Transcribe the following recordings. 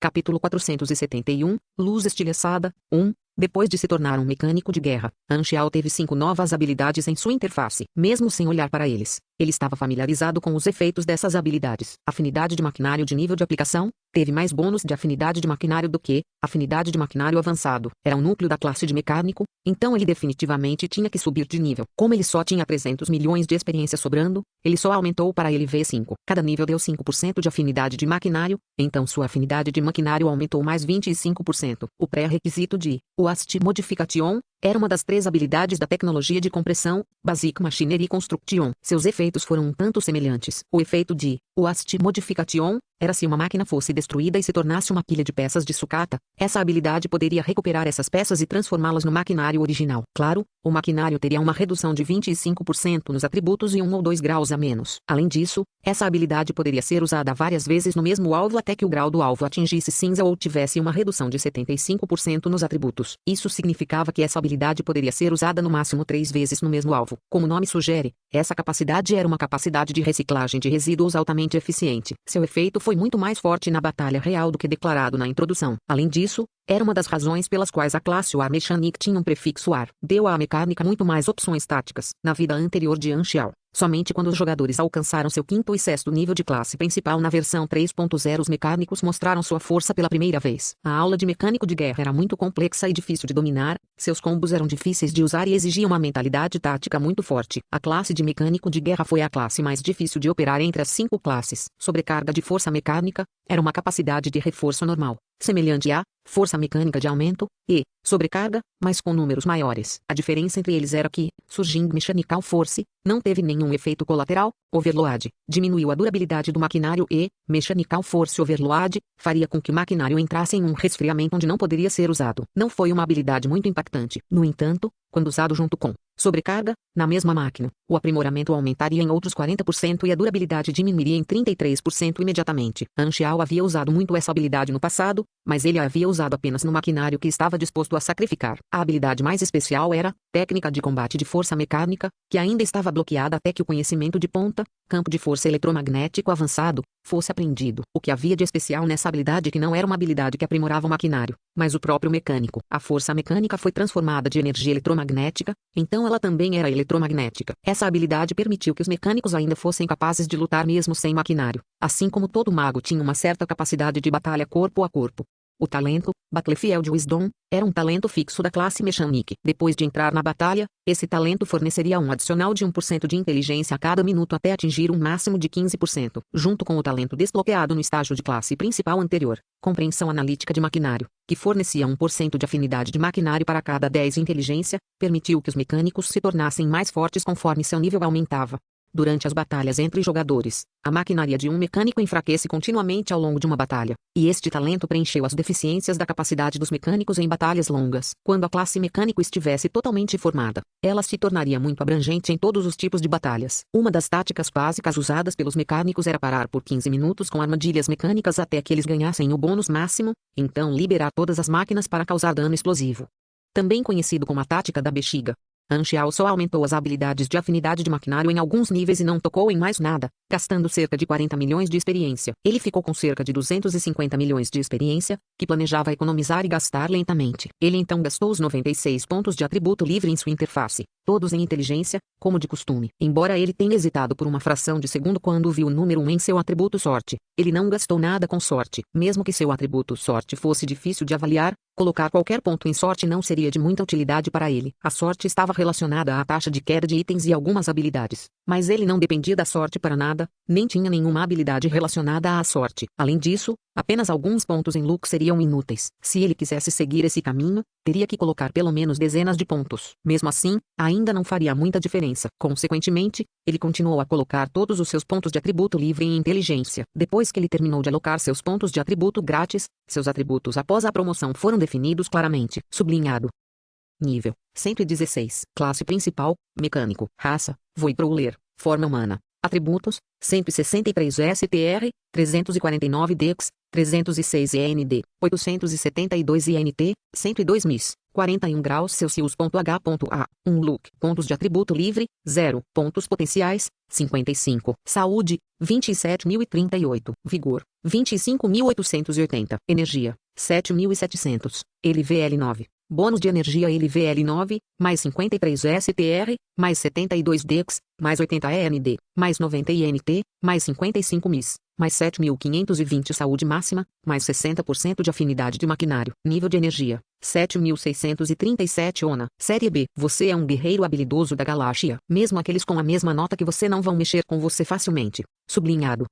Capítulo 471, Luz estilhaçada, 1. Depois de se tornar um mecânico de guerra, Anxiao teve 5 novas habilidades em sua interface. Mesmo sem olhar para eles, ele estava familiarizado com os efeitos dessas habilidades. Afinidade de maquinário de nível de aplicação, teve mais bônus de afinidade de maquinário do que afinidade de maquinário avançado. Era um núcleo da classe de mecânico, então ele definitivamente tinha que subir de nível. Como ele só tinha 300 milhões de experiência sobrando, ele só aumentou para ele V5. Cada nível deu 5% de afinidade de maquinário, então sua afinidade de maquinário aumentou mais 25%. O pré-requisito de UAST Modification era uma das 3 habilidades da tecnologia de compressão, Basic Machinery Construction. Seus efeitos foram um tanto semelhantes. O efeito de UAST Modification era se uma máquina fosse destruída e se tornasse uma pilha de peças de sucata, essa habilidade poderia recuperar essas peças e transformá-las no maquinário original. Claro, o maquinário teria uma redução de 25% nos atributos e 1 ou 2 graus a menos. Além disso, essa habilidade poderia ser usada várias vezes no mesmo alvo até que o grau do alvo atingisse cinza ou tivesse uma redução de 75% nos atributos. Isso significava que essa habilidade poderia ser usada no máximo 3 vezes no mesmo alvo. Como o nome sugere, essa capacidade era uma capacidade de reciclagem de resíduos altamente eficiente. Seu efeito foi muito mais forte na batalha real do que declarado na introdução. Além disso, era uma das razões pelas quais a classe War Mechanic tinha um prefixo War. Deu à mecânica muito mais opções táticas. Na vida anterior de Anxiao, somente quando os jogadores alcançaram seu 5º e 6º nível de classe principal na versão 3.0 os mecânicos mostraram sua força pela primeira vez. A aula de mecânico de guerra era muito complexa e difícil de dominar, seus combos eram difíceis de usar e exigiam uma mentalidade tática muito forte. A classe de mecânico de guerra foi a classe mais difícil de operar entre as 5 classes. Sobrecarga de força mecânica era uma capacidade de reforço normal, semelhante à força mecânica de aumento, e sobrecarga, mas com números maiores. A diferença entre eles era que, surgindo Mechanical Force, não teve nenhum efeito colateral. Overload diminuiu a durabilidade do maquinário e Mechanical Force Overload faria com que o maquinário entrasse em um resfriamento onde não poderia ser usado. Não foi uma habilidade muito impactante. No entanto, quando usado junto com sobrecarga, na mesma máquina, o aprimoramento aumentaria em outros 40% e a durabilidade diminuiria em 33% imediatamente. Anxiao havia usado muito essa habilidade no passado, mas ele a havia usado apenas no maquinário que estava disposto a sacrificar. A habilidade mais especial era técnica de combate de força mecânica, que ainda estava bloqueada até que o conhecimento de ponta, campo de força eletromagnético avançado, fosse aprendido. O que havia de especial nessa habilidade que não era uma habilidade que aprimorava o maquinário, mas o próprio mecânico. A força mecânica foi transformada de energia eletromagnética, então ela também era eletromagnética. Essa habilidade permitiu que os mecânicos ainda fossem capazes de lutar mesmo sem maquinário, assim como todo mago tinha uma certa capacidade de batalha corpo a corpo. O talento, Battlefield Wisdom, era um talento fixo da classe Mechanic. Depois de entrar na batalha, esse talento forneceria um adicional de 1% de inteligência a cada minuto até atingir um máximo de 15%, junto com o talento desbloqueado no estágio de classe principal anterior, Compreensão Analítica de Maquinário, que fornecia 1% de afinidade de maquinário para cada 10 inteligência, permitiu que os mecânicos se tornassem mais fortes conforme seu nível aumentava. Durante as batalhas entre jogadores, a maquinaria de um mecânico enfraquece continuamente ao longo de uma batalha, e este talento preencheu as deficiências da capacidade dos mecânicos em batalhas longas. Quando a classe mecânico estivesse totalmente formada, ela se tornaria muito abrangente em todos os tipos de batalhas. Uma das táticas básicas usadas pelos mecânicos era parar por 15 minutos com armadilhas mecânicas até que eles ganhassem o bônus máximo, então liberar todas as máquinas para causar dano explosivo. Também conhecido como a tática da bexiga. Anxiao só aumentou as habilidades de afinidade de maquinário em alguns níveis e não tocou em mais nada, gastando cerca de 40 milhões de experiência. Ele ficou com cerca de 250 milhões de experiência, que planejava economizar e gastar lentamente. Ele então gastou os 96 pontos de atributo livre em sua interface, todos em inteligência, como de costume. Embora ele tenha hesitado por uma fração de segundo quando viu o número 1 em seu atributo sorte, ele não gastou nada com sorte. Mesmo que seu atributo sorte fosse difícil de avaliar, colocar qualquer ponto em sorte não seria de muita utilidade para ele. A sorte estava relacionada à taxa de queda de itens e algumas habilidades, mas ele não dependia da sorte para nada, nem tinha nenhuma habilidade relacionada à sorte. Além disso, apenas alguns pontos em lucro seriam inúteis. Se ele quisesse seguir esse caminho, teria que colocar pelo menos dezenas de pontos. Mesmo assim, ainda não faria muita diferença. Consequentemente, ele continuou a colocar todos os seus pontos de atributo livre em inteligência. Depois que ele terminou de alocar seus pontos de atributo grátis, seus atributos após a promoção foram definidos claramente. Sublinhado. Nível: 116. Classe principal: mecânico. Raça: Voidcrawler. Forma humana. Atributos: 163 STR, 349 Dex, 306 END, 872 INT, 102 MIS. 41 graus Celsius. H.A. 1 look. Pontos de atributo livre, 0. Pontos potenciais, 55. Saúde, 27.038. Vigor, 25.880. Energia, 7.700. LVL 9. Bônus de energia LVL 9, mais 53 STR, mais 72 DEX, mais 80 END, mais 90 INT, mais 55 MIS, mais 7.520 saúde máxima, mais 60% de afinidade de maquinário. Nível de energia, 7.637 ONA. Série B. Você é um guerreiro habilidoso da galáxia. Mesmo aqueles com a mesma nota que você não vão mexer com você facilmente. Sublinhado.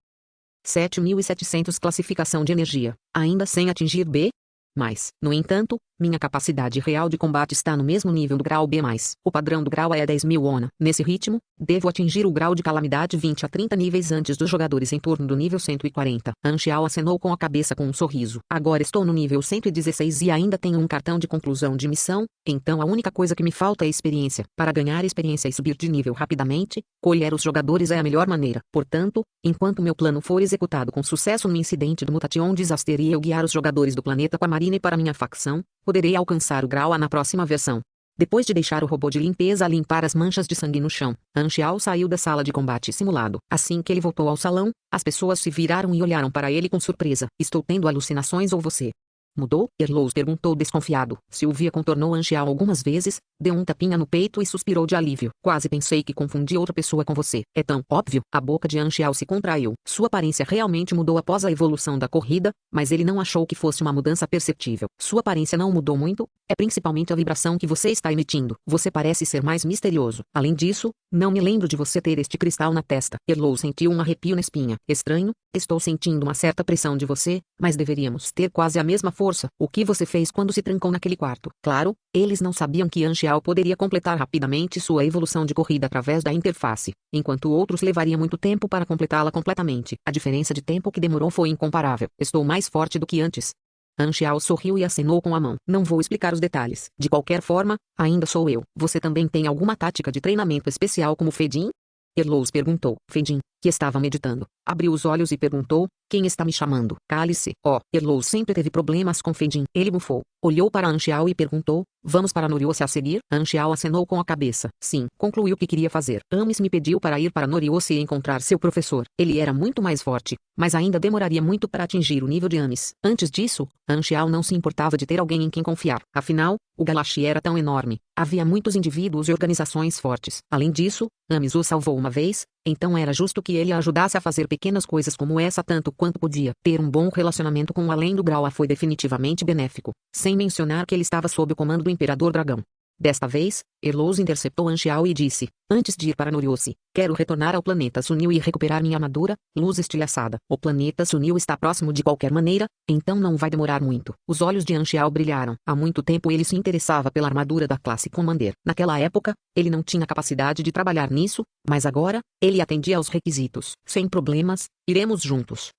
7.700 classificação de energia, ainda sem atingir B. Mas, no entanto, minha capacidade real de combate está no mesmo nível do grau B+. O padrão do grau é 10.000 ONA. Nesse ritmo, devo atingir o grau de calamidade 20 a 30 níveis antes dos jogadores em torno do nível 140. Anxiao acenou com a cabeça com um sorriso. Agora estou no nível 116 e ainda tenho um cartão de conclusão de missão, então a única coisa que me falta é experiência. Para ganhar experiência e subir de nível rapidamente, colher os jogadores é a melhor maneira. Portanto, enquanto meu plano for executado com sucesso no incidente do Mutation Disaster e eu guiar os jogadores do planeta com a Marine para minha facção, poderei alcançar o grau A na próxima versão. Depois de deixar o robô de limpeza limpar as manchas de sangue no chão, Anxiao saiu da sala de combate simulado. Assim que ele voltou ao salão, as pessoas se viraram e olharam para ele com surpresa. Estou tendo alucinações ou você mudou? Erlous perguntou desconfiado. Sylvia contornou Anxiao algumas vezes, deu um tapinha no peito e suspirou de alívio. Quase pensei que confundi outra pessoa com você. É tão óbvio. A boca de Anxiao se contraiu. Sua aparência realmente mudou após a evolução da corrida, mas ele não achou que fosse uma mudança perceptível. Sua aparência não mudou muito, é principalmente a vibração que você está emitindo. Você parece ser mais misterioso. Além disso, não me lembro de você ter este cristal na testa. Erlous sentiu um arrepio na espinha. Estranho, estou sentindo uma certa pressão de você, mas deveríamos ter quase a mesma força. O que você fez quando se trancou naquele quarto? Claro, eles não sabiam que Anxiao poderia completar rapidamente sua evolução de corrida através da interface, enquanto outros levaria muito tempo para completá-la completamente. A diferença de tempo que demorou foi incomparável. Estou mais forte do que antes. Anxiao sorriu e acenou com a mão. Não vou explicar os detalhes. De qualquer forma, ainda sou eu. Você também tem alguma tática de treinamento especial como Fedin? Erlous perguntou. Fedin, que estava meditando, abriu os olhos e perguntou, quem está me chamando? Cale-se. Erlous sempre teve problemas com Fedin. Ele bufou, olhou para Anxiao e perguntou, vamos para Noriose a seguir? Anxiao acenou com a cabeça. Sim, concluiu o que queria fazer. Amis me pediu para ir para Noriose e encontrar seu professor. Ele era muito mais forte, mas ainda demoraria muito para atingir o nível de Amis. Antes disso, Anxiao não se importava de ter alguém em quem confiar. Afinal, o Galaxy era tão enorme, havia muitos indivíduos e organizações fortes. Além disso, Amis o salvou uma vez, então era justo que ele a ajudasse a fazer pequenas coisas como essa tanto quanto podia. Ter um bom relacionamento com o além do grau A foi definitivamente benéfico, sem mencionar que ele estava sob o comando do Imperador Dragão. Desta vez, Erlous interceptou Anxiao e disse, antes de ir para Noriose, quero retornar ao planeta Sunil e recuperar minha armadura, luz estilhaçada. O planeta Sunil está próximo de qualquer maneira, então não vai demorar muito. Os olhos de Anxiao brilharam. Há muito tempo ele se interessava pela armadura da classe Commander. Naquela época, ele não tinha capacidade de trabalhar nisso, mas agora, ele atendia aos requisitos. Sem problemas, iremos juntos.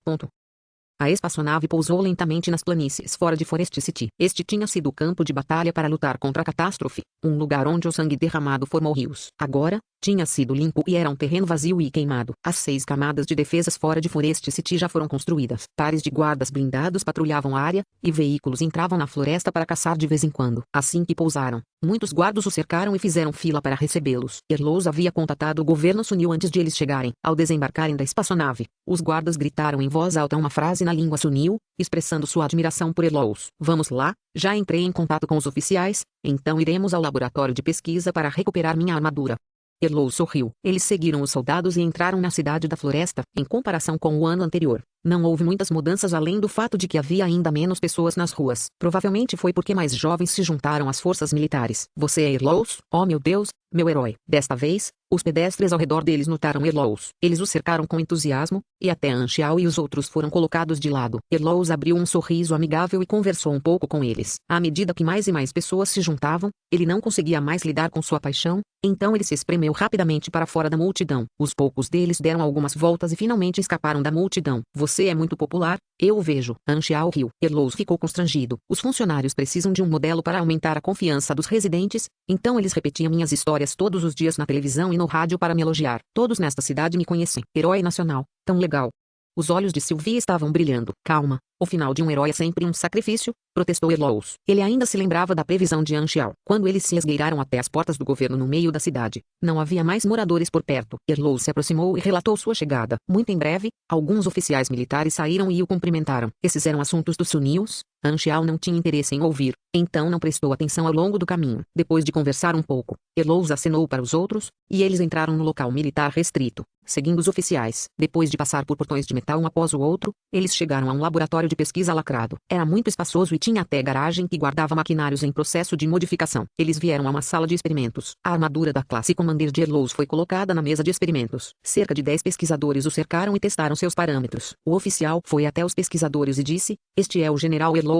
A espaçonave pousou lentamente nas planícies fora de Forest City. Este tinha sido o campo de batalha para lutar contra a catástrofe, um lugar onde o sangue derramado formou rios. Agora, tinha sido limpo e era um terreno vazio e queimado. As 6 camadas de defesas fora de Forest City já foram construídas. Pares de guardas blindados patrulhavam a área, e veículos entravam na floresta para caçar de vez em quando. Assim que pousaram, muitos guardas o cercaram e fizeram fila para recebê-los. Erlous havia contatado o governo Sunil antes de eles chegarem. Ao desembarcarem da espaçonave, os guardas gritaram em voz alta uma frase na língua Sunil, expressando sua admiração por Erlous. Vamos lá, já entrei em contato com os oficiais, então iremos ao laboratório de pesquisa para recuperar minha armadura. Erlous sorriu. Eles seguiram os soldados e entraram na cidade da floresta. Em comparação com o ano anterior, não houve muitas mudanças além do fato de que havia ainda menos pessoas nas ruas. Provavelmente foi porque mais jovens se juntaram às forças militares. Você é Erlous? Oh meu Deus, meu herói. Desta vez, os pedestres ao redor deles notaram Erlous. Eles o cercaram com entusiasmo, e até Anxiao e os outros foram colocados de lado. Erlous abriu um sorriso amigável e conversou um pouco com eles. À medida que mais e mais pessoas se juntavam, ele não conseguia mais lidar com sua paixão, então ele se espremeu rapidamente para fora da multidão. Os poucos deles deram algumas voltas e finalmente escaparam da multidão. Você é muito popular, eu o vejo. Anxiao riu. Erlous ficou constrangido. Os funcionários precisam de um modelo para aumentar a confiança dos residentes, então eles repetiam minhas histórias todos os dias na televisão e no rádio para me elogiar. Todos nesta cidade me conhecem. Herói nacional. Tão legal. Os olhos de Sylvie estavam brilhando. Calma, O final de um herói é sempre um sacrifício, protestou Erlous. Ele ainda se lembrava da previsão de Anxiao, quando eles se esgueiraram até as portas do governo no meio da cidade. Não havia mais moradores por perto. Erlous se aproximou e relatou sua chegada. Muito em breve, alguns oficiais militares saíram e o cumprimentaram. Esses eram assuntos dos Sunnius. Anxiao não tinha interesse em ouvir, então não prestou atenção ao longo do caminho. Depois de conversar um pouco, Erlous acenou para os outros, e eles entraram no local militar restrito, seguindo os oficiais. Depois de passar por portões de metal um após o outro, eles chegaram a um laboratório de pesquisa lacrado. Era muito espaçoso e tinha até garagem que guardava maquinários em processo de modificação. Eles vieram a uma sala de experimentos. A armadura da classe Commander de Erlous foi colocada na mesa de experimentos. Cerca de 10 pesquisadores o cercaram e testaram seus parâmetros. O oficial foi até os pesquisadores e disse: "Este é o General Erlous.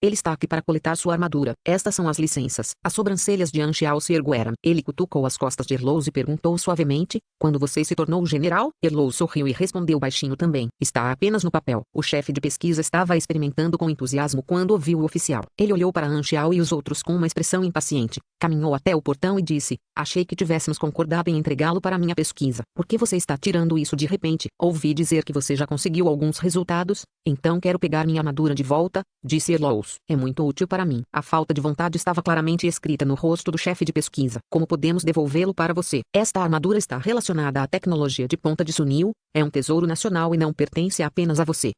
Ele está aqui para coletar sua armadura. Estas são as licenças." As sobrancelhas de Anxiao se ergueram. Ele cutucou as costas de Erlous e perguntou suavemente: "Quando você se tornou general?" Erlous sorriu e respondeu baixinho também: "Está apenas no papel." O chefe de pesquisa estava experimentando com entusiasmo quando ouviu o oficial. Ele olhou para Anxiao e os outros com uma expressão impaciente. Caminhou até o portão e disse: "Achei que tivéssemos concordado em entregá-lo para minha pesquisa. Por que você está tirando isso de repente? Ouvi dizer que você já conseguiu alguns resultados, então quero pegar minha armadura de volta", disse Erlous. "É muito útil para mim." A falta de vontade estava claramente escrita no rosto do chefe de pesquisa. "Como podemos devolvê-lo para você? Esta armadura está relacionada à tecnologia de ponta de Sunil, é um tesouro nacional e não pertence apenas a você,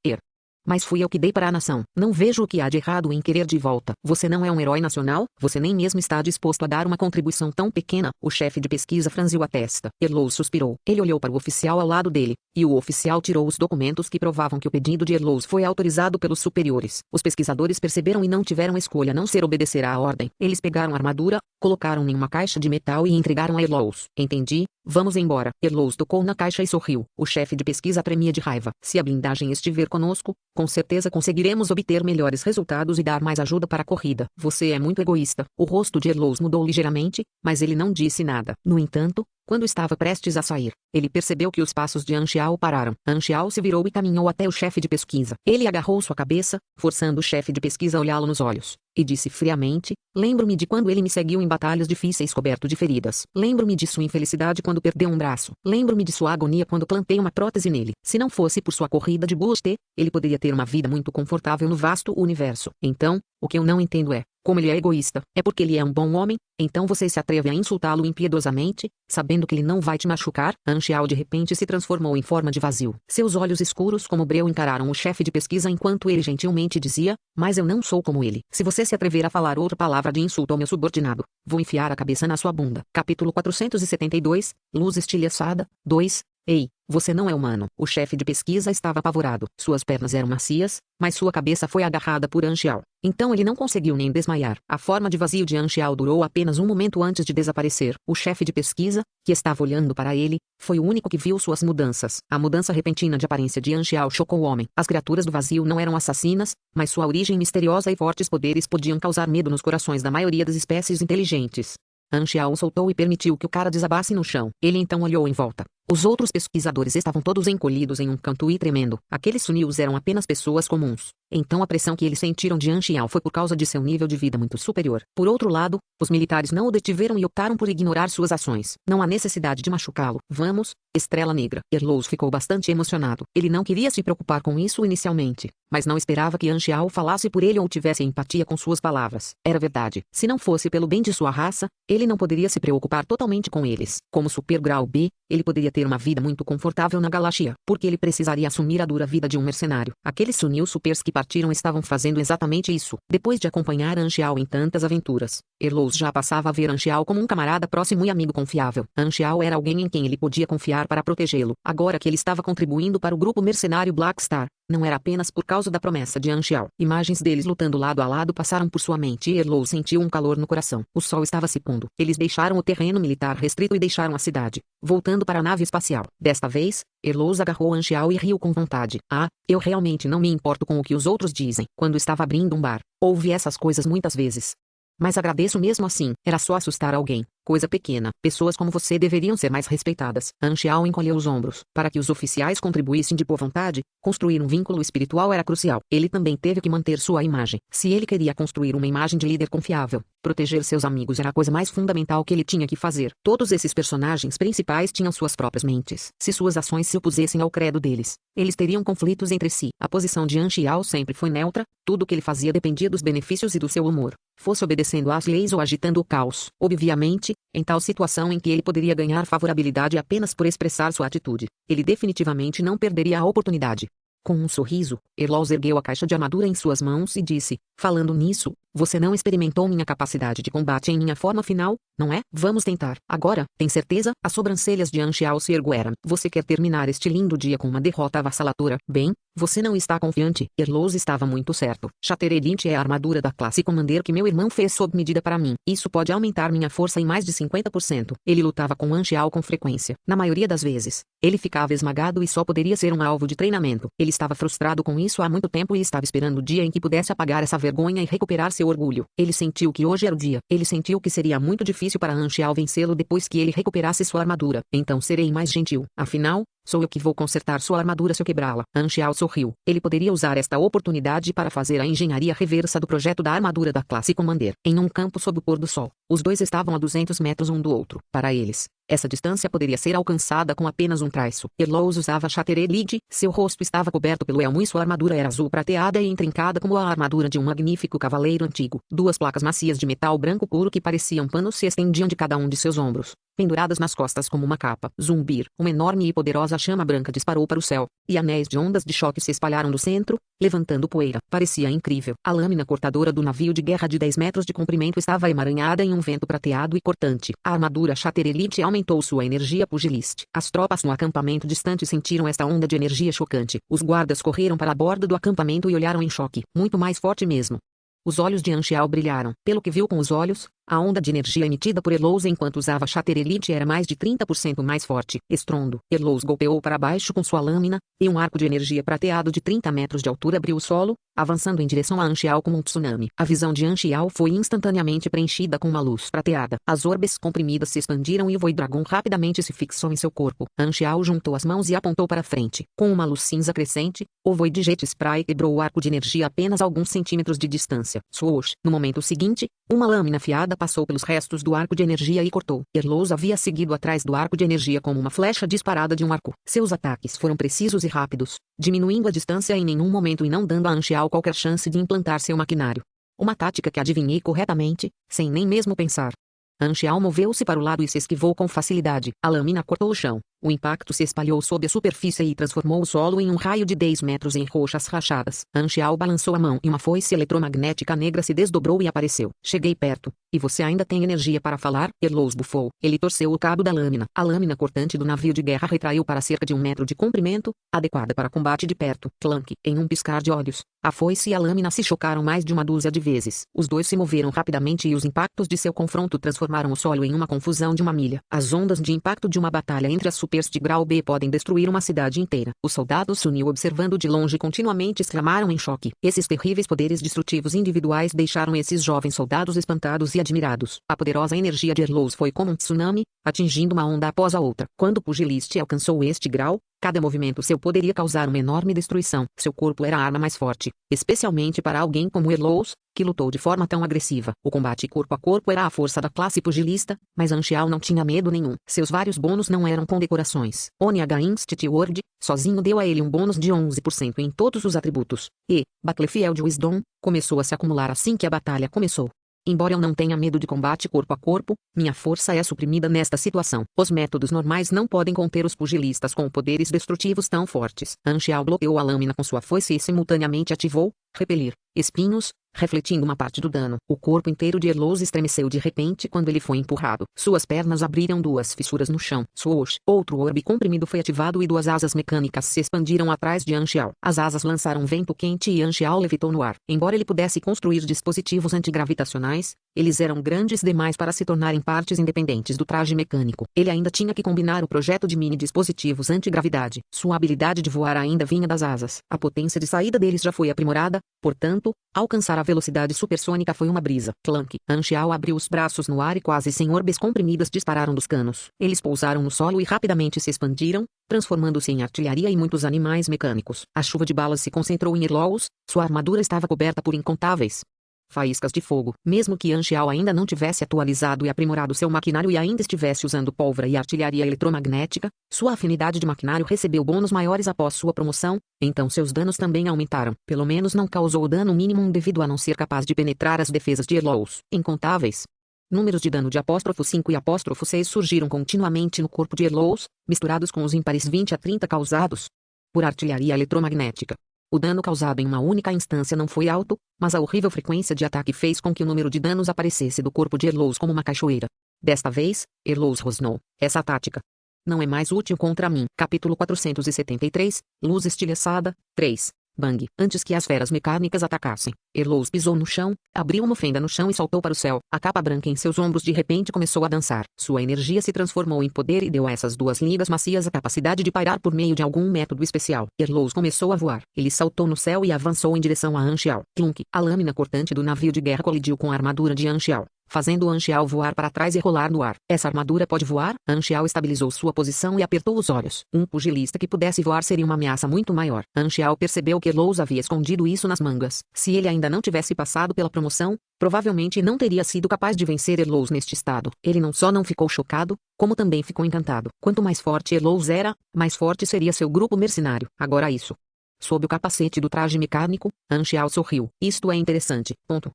Mas fui eu que dei para a nação. Não vejo o que há de errado em querer de volta. Você não é um herói nacional? Você nem mesmo está disposto a dar uma contribuição tão pequena?" O chefe de pesquisa franziu a testa. Erlous suspirou. Ele olhou para o oficial ao lado dele, e o oficial tirou os documentos que provavam que o pedido de Erlous foi autorizado pelos superiores. Os pesquisadores perceberam e não tiveram escolha a não ser obedecer à ordem. Eles pegaram a armadura, colocaram em uma caixa de metal e entregaram a Erlous. "Entendi. Vamos embora." Erlous tocou na caixa e sorriu. O chefe de pesquisa tremia de raiva. "Se a blindagem estiver conosco, com certeza conseguiremos obter melhores resultados e dar mais ajuda para a corrida." "Você é muito egoísta." O rosto de Erlous mudou ligeiramente, mas ele não disse nada. No entanto, quando estava prestes a sair, ele percebeu que os passos de Anxiao pararam. Anxiao se virou e caminhou até o chefe de pesquisa. Ele agarrou sua cabeça, forçando o chefe de pesquisa a olhá-lo nos olhos, e disse friamente: "Lembro-me de quando ele me seguiu em batalhas difíceis coberto de feridas. Lembro-me de sua infelicidade quando perdeu um braço. Lembro-me de sua agonia quando plantei uma prótese nele. Se não fosse por sua corrida de Buste, ele poderia ter uma vida muito confortável no vasto universo. Então, o que eu não entendo é, como ele é egoísta. É porque ele é um bom homem? Então você se atreve a insultá-lo impiedosamente, sabendo que ele não vai te machucar?" Anxiao de repente se transformou em forma de vazio. Seus olhos escuros como breu encararam o chefe de pesquisa enquanto ele gentilmente dizia: "Mas eu não sou como ele. Se você se atrever a falar outra palavra de insulto ao meu subordinado, vou enfiar a cabeça na sua bunda." Capítulo 472, Luz Estilhaçada, 2. "Ei, você não é humano." O chefe de pesquisa estava apavorado. Suas pernas eram macias, mas sua cabeça foi agarrada por Anxiao. Então ele não conseguiu nem desmaiar. A forma de vazio de Anxiao durou apenas um momento antes de desaparecer. O chefe de pesquisa, que estava olhando para ele, foi o único que viu suas mudanças. A mudança repentina de aparência de Anxiao chocou o homem. As criaturas do vazio não eram assassinas, mas sua origem misteriosa e fortes poderes podiam causar medo nos corações da maioria das espécies inteligentes. Anxiao o soltou e permitiu que o cara desabasse no chão. Ele então olhou em volta. Os outros pesquisadores estavam todos encolhidos em um canto e tremendo. Aqueles Sunnius eram apenas pessoas comuns. Então a pressão que eles sentiram de Anxiao foi por causa de seu nível de vida muito superior. Por outro lado, os militares não o detiveram e optaram por ignorar suas ações. Não há necessidade de machucá-lo. "Vamos, Estrela Negra." Erlous ficou bastante emocionado. Ele não queria se preocupar com isso inicialmente, mas não esperava que Anxiao falasse por ele ou tivesse empatia com suas palavras. Era verdade. Se não fosse pelo bem de sua raça, ele não poderia se preocupar totalmente com eles. Como Super Grau B, ele poderia ter uma vida muito confortável na galáxia, porque ele precisaria assumir a dura vida de um mercenário. Aqueles Sunil Supers que partiram estavam fazendo exatamente isso. Depois de acompanhar Anxiao em tantas aventuras, Erlous já passava a ver Anxiao como um camarada próximo e amigo confiável. Anxiao era alguém em quem ele podia confiar para protegê-lo. Agora que ele estava contribuindo para o grupo mercenário Black Star, não era apenas por causa da promessa de Anxiao. Imagens deles lutando lado a lado passaram por sua mente e Erlous sentiu um calor no coração. O sol estava se pondo. Eles deixaram o terreno militar restrito e deixaram a cidade, voltando para a nave espacial. Desta vez, Erlous agarrou Anxiao e riu com vontade. "Ah, eu realmente não me importo com o que os outros dizem." Quando estava abrindo um bar, ouvi essas coisas muitas vezes. Mas agradeço mesmo assim. Era só assustar alguém. Coisa pequena. Pessoas como você deveriam ser mais respeitadas. Anxiao encolheu os ombros. Para que os oficiais contribuíssem de boa vontade, construir um vínculo espiritual era crucial. Ele também teve que manter sua imagem. Se ele queria construir uma imagem de líder confiável, Proteger seus amigos era a coisa mais fundamental que ele tinha que fazer. Todos esses personagens principais tinham suas próprias mentes. Se suas ações se opusessem ao credo deles, eles teriam conflitos entre si. A posição de Anxiao sempre foi neutra, tudo o que ele fazia dependia dos benefícios e do seu humor. Fosse obedecendo às leis ou agitando o caos. Obviamente, em tal situação em que ele poderia ganhar favorabilidade apenas por expressar sua atitude, ele definitivamente não perderia a oportunidade. Com um sorriso, Erlaus ergueu a caixa de armadura em suas mãos e disse, falando nisso, você não experimentou minha capacidade de combate em minha forma final, não é? Vamos tentar. Agora, tem certeza? As sobrancelhas de Anxiao se ergueram. Você quer terminar este lindo dia com uma derrota avassaladora? Bem, você não está confiante. Erlaus estava muito certo. Shatter Elite é a armadura da classe Commander que meu irmão fez sob medida para mim. Isso pode aumentar minha força em mais de 50%. Ele lutava com Anxiao com frequência. Na maioria das vezes, ele ficava esmagado e só poderia ser um alvo de treinamento. Ele estava frustrado com isso há muito tempo e estava esperando o dia em que pudesse apagar essa vergonha e recuperar seu orgulho. Ele sentiu que hoje era o dia. Ele sentiu que seria muito difícil para Anxiao vencê-lo depois que ele recuperasse sua armadura. Então serei mais gentil. Afinal, sou eu que vou consertar sua armadura se eu quebrá-la. Anxiao sorriu. Ele poderia usar esta oportunidade para fazer a engenharia reversa do projeto da armadura da classe Commander. Em um campo sob o pôr do sol, os dois estavam a 200 metros um do outro. Para eles, essa distância poderia ser alcançada com apenas um traiço. Erlaus usava Shatter Elite, seu rosto estava coberto pelo elmo e sua armadura era azul prateada e intrincada como a armadura de um magnífico cavaleiro antigo. Duas placas macias de metal branco puro que pareciam panos se estendiam de cada um de seus ombros, penduradas nas costas como uma capa. Zumbir, uma enorme e poderosa chama branca disparou para o céu, e anéis de ondas de choque se espalharam do centro, levantando poeira. Parecia incrível. A lâmina cortadora do navio de guerra de 10 metros de comprimento estava emaranhada em um vento prateado e cortante. A armadura Shatter Elite aumentou sua energia pugilística. As tropas no acampamento distante sentiram esta onda de energia chocante. Os guardas correram para a borda do acampamento e olharam em choque. Muito mais forte mesmo. Os olhos de Anxiao brilharam. Pelo que viu com os olhos, a onda de energia emitida por Erlaus enquanto usava Shatter Elite era mais de 30% mais forte. Estrondo. Erlaus golpeou para baixo com sua lâmina, e um arco de energia prateado de 30 metros de altura abriu o solo, avançando em direção a Anxiao como um tsunami. A visão de Anxiao foi instantaneamente preenchida com uma luz prateada. As orbes comprimidas se expandiram e o Void-Dragon rapidamente se fixou em seu corpo. Anxiao juntou as mãos e apontou para frente. Com uma luz cinza crescente, o Void-Jet Spray quebrou o arco de energia a apenas alguns centímetros de distância. Swoosh. No momento seguinte, uma lâmina afiada passou pelos restos do arco de energia e cortou. Erlaus havia seguido atrás do arco de energia como uma flecha disparada de um arco. Seus ataques foram precisos e rápidos, diminuindo a distância em nenhum momento e não dando a Anxiao qualquer chance de implantar seu maquinário. Uma tática que adivinhei corretamente, sem nem mesmo pensar. Anxiao moveu-se para o lado e se esquivou com facilidade. A lâmina cortou o chão. O impacto se espalhou sob a superfície e transformou o solo em um raio de 10 metros em rochas rachadas. Anxiao balançou a mão e uma foice eletromagnética negra se desdobrou e apareceu. Cheguei perto. E você ainda tem energia para falar? Erlaus bufou. Ele torceu o cabo da lâmina. A lâmina cortante do navio de guerra retraiu para cerca de 1 metro de comprimento, adequada para combate de perto. Clank. Em um piscar de olhos, a foice e a lâmina se chocaram mais de uma dúzia de vezes. Os dois se moveram rapidamente e os impactos de seu confronto transformaram o solo em uma confusão de uma milha. As ondas de impacto de uma batalha entre as supers de grau B podem destruir uma cidade inteira. Os soldados Sunil observando de longe continuamente exclamaram em choque. Esses terríveis poderes destrutivos individuais deixaram esses jovens soldados espantados e admirados. A poderosa energia de Erlaus foi como um tsunami, atingindo uma onda após a outra. Quando o pugilista alcançou este grau, cada movimento seu poderia causar uma enorme destruição. Seu corpo era a arma mais forte, especialmente para alguém como Erlaus, que lutou de forma tão agressiva. O combate corpo a corpo era a força da classe pugilista, mas Anxiao não tinha medo nenhum. Seus vários bônus não eram condecorações. Onyx Institute Word, sozinho deu a ele um bônus de 11% em todos os atributos. E, Battlefield Wisdom, começou a se acumular assim que a batalha começou. Embora eu não tenha medo de combate corpo a corpo, minha força é suprimida nesta situação. Os métodos normais não podem conter os pugilistas com poderes destrutivos tão fortes. Anxiao bloqueou a lâmina com sua foice e simultaneamente ativou repelir espinhos, refletindo uma parte do dano. O corpo inteiro de Erlaus estremeceu de repente quando ele foi empurrado. Suas pernas abriram 2 fissuras no chão. Swoosh. Outro orbe comprimido foi ativado e 2 asas mecânicas se expandiram atrás de Anxiao. As asas lançaram vento quente e Anxiao levitou no ar. Embora ele pudesse construir dispositivos antigravitacionais, eles eram grandes demais para se tornarem partes independentes do traje mecânico. Ele ainda tinha que combinar o projeto de mini-dispositivos antigravidade. Sua habilidade de voar ainda vinha das asas. A potência de saída deles já foi aprimorada, portanto, alcançar a velocidade supersônica foi uma brisa. Clank. Anxiao abriu os braços no ar e quase 100 orbes comprimidas dispararam dos canos. Eles pousaram no solo e rapidamente se expandiram, transformando-se em artilharia e muitos animais mecânicos. A chuva de balas se concentrou em Erlaus, sua armadura estava coberta por incontáveis faíscas de fogo. Mesmo que Anxiao ainda não tivesse atualizado e aprimorado seu maquinário e ainda estivesse usando pólvora e artilharia eletromagnética, sua afinidade de maquinário recebeu bônus maiores após sua promoção, então seus danos também aumentaram. Pelo menos não causou dano mínimo devido a não ser capaz de penetrar as defesas de Erlous. Incontáveis números de dano de apóstrofo 5 e apóstrofo 6 surgiram continuamente no corpo de Erlous, misturados com os ímpares 20 a 30 causados por artilharia eletromagnética. O dano causado em uma única instância não foi alto, mas a horrível frequência de ataque fez com que o número de danos aparecesse do corpo de Erlous como uma cachoeira. Desta vez, Erlous rosnou. Essa tática não é mais útil contra mim. Capítulo 473, Luz Estilhaçada, 3. Bang. Antes que as feras mecânicas atacassem, Erlous pisou no chão, abriu uma fenda no chão e saltou para o céu. A capa branca em seus ombros de repente começou a dançar. Sua energia se transformou em poder e deu a essas duas ligas macias a capacidade de pairar por meio de algum método especial. Erlous começou a voar. Ele saltou no céu e avançou em direção a Anxiao. Clunk. A lâmina cortante do navio de guerra colidiu com a armadura de Anxiao, fazendo Anxiao voar para trás e rolar no ar. Essa armadura pode voar? Anxiao estabilizou sua posição e apertou os olhos. Um pugilista que pudesse voar seria uma ameaça muito maior. Anxiao percebeu que Erlous havia escondido isso nas mangas. Se ele ainda não tivesse passado pela promoção, provavelmente não teria sido capaz de vencer Erlous neste estado. Ele não só não ficou chocado, como também ficou encantado. Quanto mais forte Erlous era, mais forte seria seu grupo mercenário. Agora isso. Sob o capacete do traje mecânico, Anxiao sorriu. Isto é interessante. Ponto.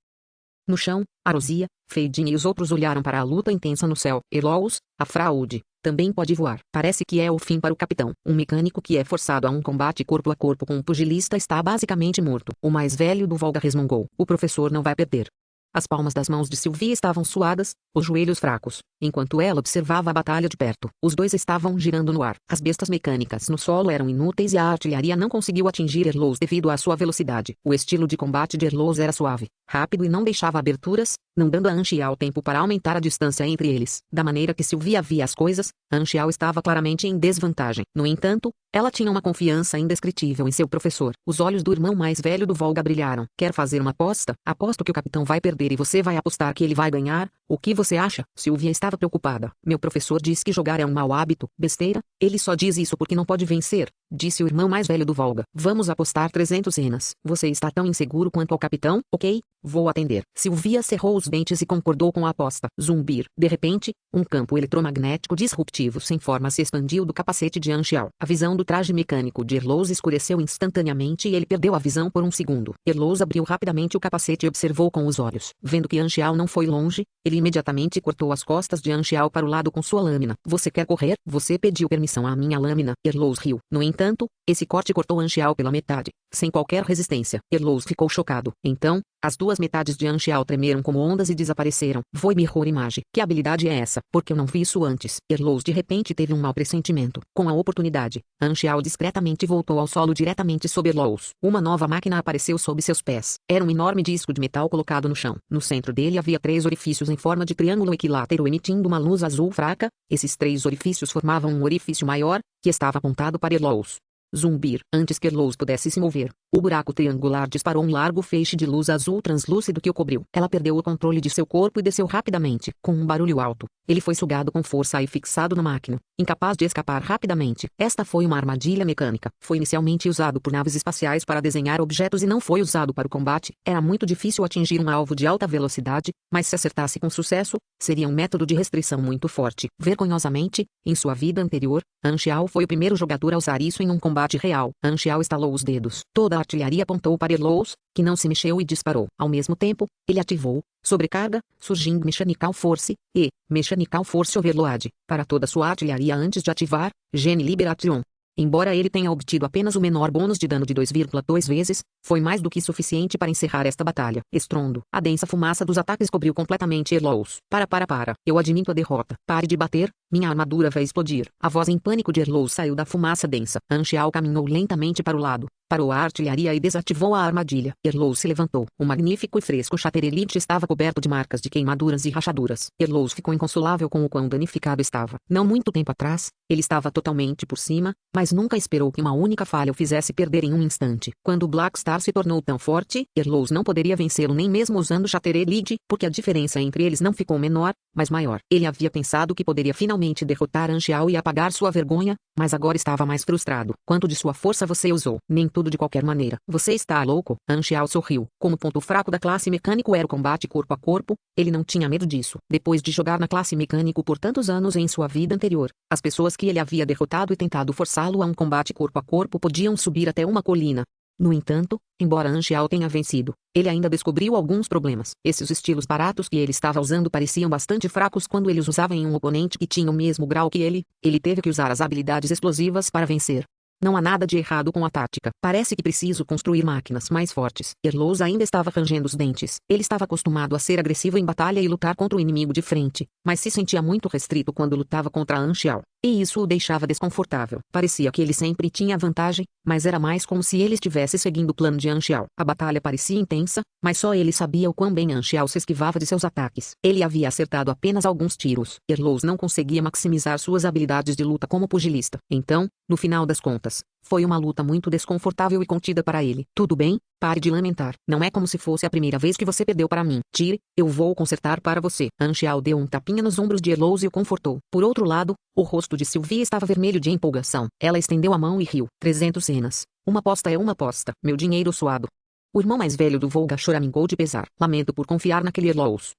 No chão, Arosia, Feidin e os outros olharam para a luta intensa no céu. Erlous, a fraude, também pode voar. Parece que é o fim para o capitão. Um mecânico que é forçado a um combate corpo a corpo com um pugilista está basicamente morto. O mais velho do Volga resmungou. O professor não vai perder. As palmas das mãos de Sylvie estavam suadas, os joelhos fracos, enquanto ela observava a batalha de perto. Os dois estavam girando no ar. As bestas mecânicas no solo eram inúteis e a artilharia não conseguiu atingir Erlous devido à sua velocidade. O estilo de combate de Erlous era suave, rápido e não deixava aberturas, não dando a Anxiao tempo para aumentar a distância entre eles. Da maneira que Sylvie via as coisas, Anxiao estava claramente em desvantagem. No entanto, ela tinha uma confiança indescritível em seu professor. Os olhos do irmão mais velho do Volga brilharam. Quer fazer uma aposta? Aposto que o capitão vai perder e você vai apostar que ele vai ganhar. O que você acha? Sylvie estava preocupada. Meu professor diz que jogar é um mau hábito. Besteira? Ele só diz isso porque não pode vencer, disse o irmão mais velho do Volga. Vamos apostar 300 renas. Você está tão inseguro quanto ao capitão? Ok, vou atender. Sylvia cerrou os dentes e concordou com a aposta. Zumbir. De repente, um campo eletromagnético disruptivo sem forma se expandiu do capacete de Anxiao. A visão do traje mecânico de Erlous escureceu instantaneamente e ele perdeu a visão por um segundo. Erlous abriu rapidamente o capacete e observou com os olhos. Vendo que Anxiao não foi longe, ele imediatamente cortou as costas de Anxiao para o lado com sua lâmina. Você quer correr? Você pediu permissão à minha lâmina. Erlous riu. No entanto, esse corte cortou Anxiao pela metade, sem qualquer resistência. Erlous ficou chocado. Então, as duas metades de Anxiao tremeram como ondas e desapareceram. Foi Mirror Image. Que habilidade é essa? Porque eu não vi isso antes. Erlous de repente teve um mau pressentimento. Com a oportunidade, Anxiao discretamente voltou ao solo diretamente sob Erlous. Uma nova máquina apareceu sob seus pés. Era um enorme disco de metal colocado no chão. No centro dele havia 3 orifícios em forma de triângulo equilátero emitindo uma luz azul fraca. Esses 3 orifícios formavam um orifício maior, que estava apontado para Erlous. Zumbir. Antes que Erlous pudesse se mover, o buraco triangular disparou um largo feixe de luz azul translúcido que o cobriu. Ela perdeu o controle de seu corpo e desceu rapidamente. Com um barulho alto, ele foi sugado com força e fixado na máquina, incapaz de escapar rapidamente. Esta foi uma armadilha mecânica. Foi inicialmente usado por naves espaciais para desenhar objetos e não foi usado para o combate. Era muito difícil atingir um alvo de alta velocidade, mas se acertasse com sucesso, seria um método de restrição muito forte. Vergonhosamente, em sua vida anterior, Anxiao foi o primeiro jogador a usar isso em um combate real. Anxiao estalou os dedos. Toda a artilharia apontou para Erlous, que não se mexeu e disparou. Ao mesmo tempo, ele ativou sobrecarga, surgindo Mechanical Force, e Mechanical Force Overload, para toda sua artilharia antes de ativar Gene Liberation. Embora ele tenha obtido apenas o menor bônus de dano de 2,2 vezes, foi mais do que suficiente para encerrar esta batalha. Estrondo. A densa fumaça dos ataques cobriu completamente Erlous. Para. Eu admito a derrota. Pare de bater, minha armadura vai explodir. A voz em pânico de Erlous saiu da fumaça densa. Anxiao caminhou lentamente para o lado, parou a artilharia e desativou a armadilha. Erlous se levantou. O magnífico e fresco Shatter Elite estava coberto de marcas de queimaduras e rachaduras. Erlous ficou inconsolável com o quão danificado estava. Não muito tempo atrás, ele estava totalmente por cima, mas nunca esperou que uma única falha o fizesse perder em um instante. Quando o Black Star se tornou tão forte, Erlous não poderia vencê-lo nem mesmo usando Shatter Elite, porque a diferença entre eles não ficou menor, mas maior. Ele havia pensado que poderia finalmente derrotar Anxiao e apagar sua vergonha, mas agora estava mais frustrado. Quanto de sua força você usou? Nem tudo de qualquer maneira. Você está louco? Anxiao sorriu. Como ponto fraco da classe mecânico era o combate corpo a corpo, ele não tinha medo disso. Depois de jogar na classe mecânico por tantos anos em sua vida anterior, as pessoas que ele havia derrotado e tentado forçá-lo a um combate corpo a corpo podiam subir até uma colina. No entanto, embora Anxiao tenha vencido, ele ainda descobriu alguns problemas. Esses estilos baratos que ele estava usando pareciam bastante fracos quando ele os usava em um oponente que tinha o mesmo grau que ele. Ele teve que usar as habilidades explosivas para vencer. Não há nada de errado com a tática. Parece que preciso construir máquinas mais fortes. Erlos ainda estava rangendo os dentes. Ele estava acostumado a ser agressivo em batalha e lutar contra o inimigo de frente, mas se sentia muito restrito quando lutava contra Anxiao. E isso o deixava desconfortável. Parecia que ele sempre tinha vantagem, mas era mais como se ele estivesse seguindo o plano de Anxiao. A batalha parecia intensa, mas só ele sabia o quão bem Anxiao se esquivava de seus ataques. Ele havia acertado apenas alguns tiros. Erlos não conseguia maximizar suas habilidades de luta como pugilista. Então, no final das contas, foi uma luta muito desconfortável e contida para ele. Tudo bem, pare de lamentar. Não é como se fosse a primeira vez que você perdeu para mim. Tire, eu vou consertar para você. Anxiao deu um tapinha nos ombros de Erlos e o confortou. Por outro lado, o rosto de Sylvie estava vermelho de empolgação. Ela estendeu a mão e riu. 300 cenas. Uma aposta é uma aposta. Meu dinheiro suado. O irmão mais velho do Volga choramingou de pesar. Lamento por confiar naquele Erlos.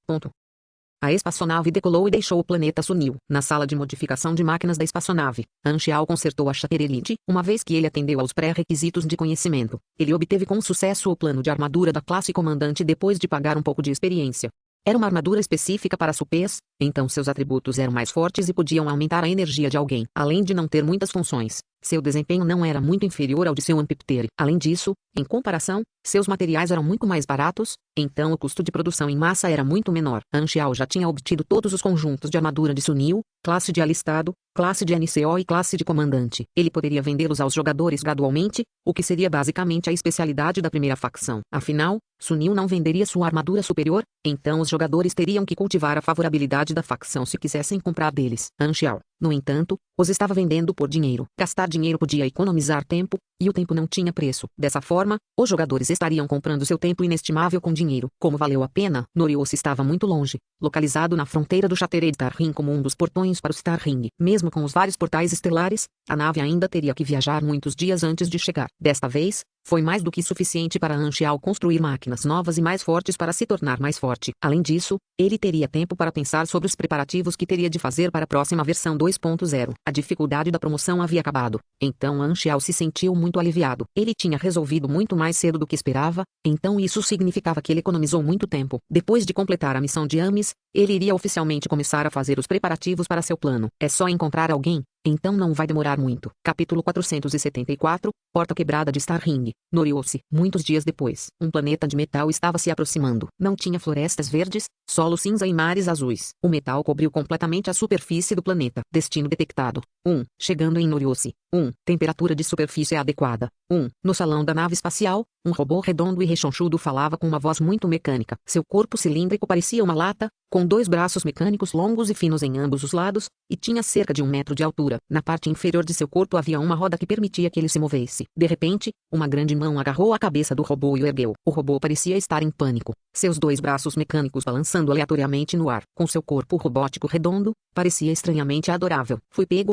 A espaçonave decolou e deixou o planeta Sunil. Na sala de modificação de máquinas da espaçonave, Anxiao consertou a Shaper Elite. Uma vez que ele atendeu aos pré-requisitos de conhecimento, ele obteve com sucesso o plano de armadura da classe comandante depois de pagar um pouco de experiência. Era uma armadura específica para supers, então seus atributos eram mais fortes e podiam aumentar a energia de alguém. Além de não ter muitas funções, seu desempenho não era muito inferior ao de seu Ampiptere. Além disso, em comparação, seus materiais eram muito mais baratos, então o custo de produção em massa era muito menor. Anxiao já tinha obtido todos os conjuntos de armadura de Sunil, classe de alistado, classe de NCO e classe de comandante. Ele poderia vendê-los aos jogadores gradualmente, o que seria basicamente a especialidade da primeira facção. Afinal, Sunil não venderia sua armadura superior, então os jogadores teriam que cultivar a favorabilidade da facção se quisessem comprar deles. Anxiao, no entanto, os estava vendendo por dinheiro. Gastar dinheiro podia economizar tempo, e o tempo não tinha preço. Dessa forma, os jogadores estariam comprando seu tempo inestimável com dinheiro. Como valeu a pena, Norios estava muito longe, localizado na fronteira do Chattered Starring como um dos portões para o Starring. Mesmo com os vários portais estelares, a nave ainda teria que viajar muitos dias antes de chegar. Desta vez, foi mais do que suficiente para Anxiao construir máquinas novas e mais fortes para se tornar mais forte. Além disso, ele teria tempo para pensar sobre os preparativos que teria de fazer para a próxima versão 2.0. A dificuldade da promoção havia acabado, então Anxiao se sentiu muito aliviado. Ele tinha resolvido muito mais cedo do que esperava, então isso significava que ele economizou muito tempo. Depois de completar a missão de Ames, ele iria oficialmente começar a fazer os preparativos para seu plano. É só encontrar alguém, então não vai demorar muito. Capítulo 474, Porta Quebrada de Starring. Noriose. Muitos dias depois, um planeta de metal estava se aproximando. Não tinha florestas verdes, solo cinza e mares azuis. O metal cobriu completamente a superfície do planeta. Destino detectado. 1. Chegando em Noriose. 1. Temperatura de superfície adequada. 1. No salão da nave espacial, um robô redondo e rechonchudo falava com uma voz muito mecânica. Seu corpo cilíndrico parecia uma lata, com 2 braços mecânicos longos e finos em ambos os lados, e tinha cerca de 1 metro de altura. Na parte inferior de seu corpo havia uma roda que permitia que ele se movesse. De repente, uma grande mão agarrou a cabeça do robô e o ergueu. O robô parecia estar em pânico, seus 2 braços mecânicos balançando aleatoriamente no ar. Com seu corpo robótico redondo, parecia estranhamente adorável. Fui pego,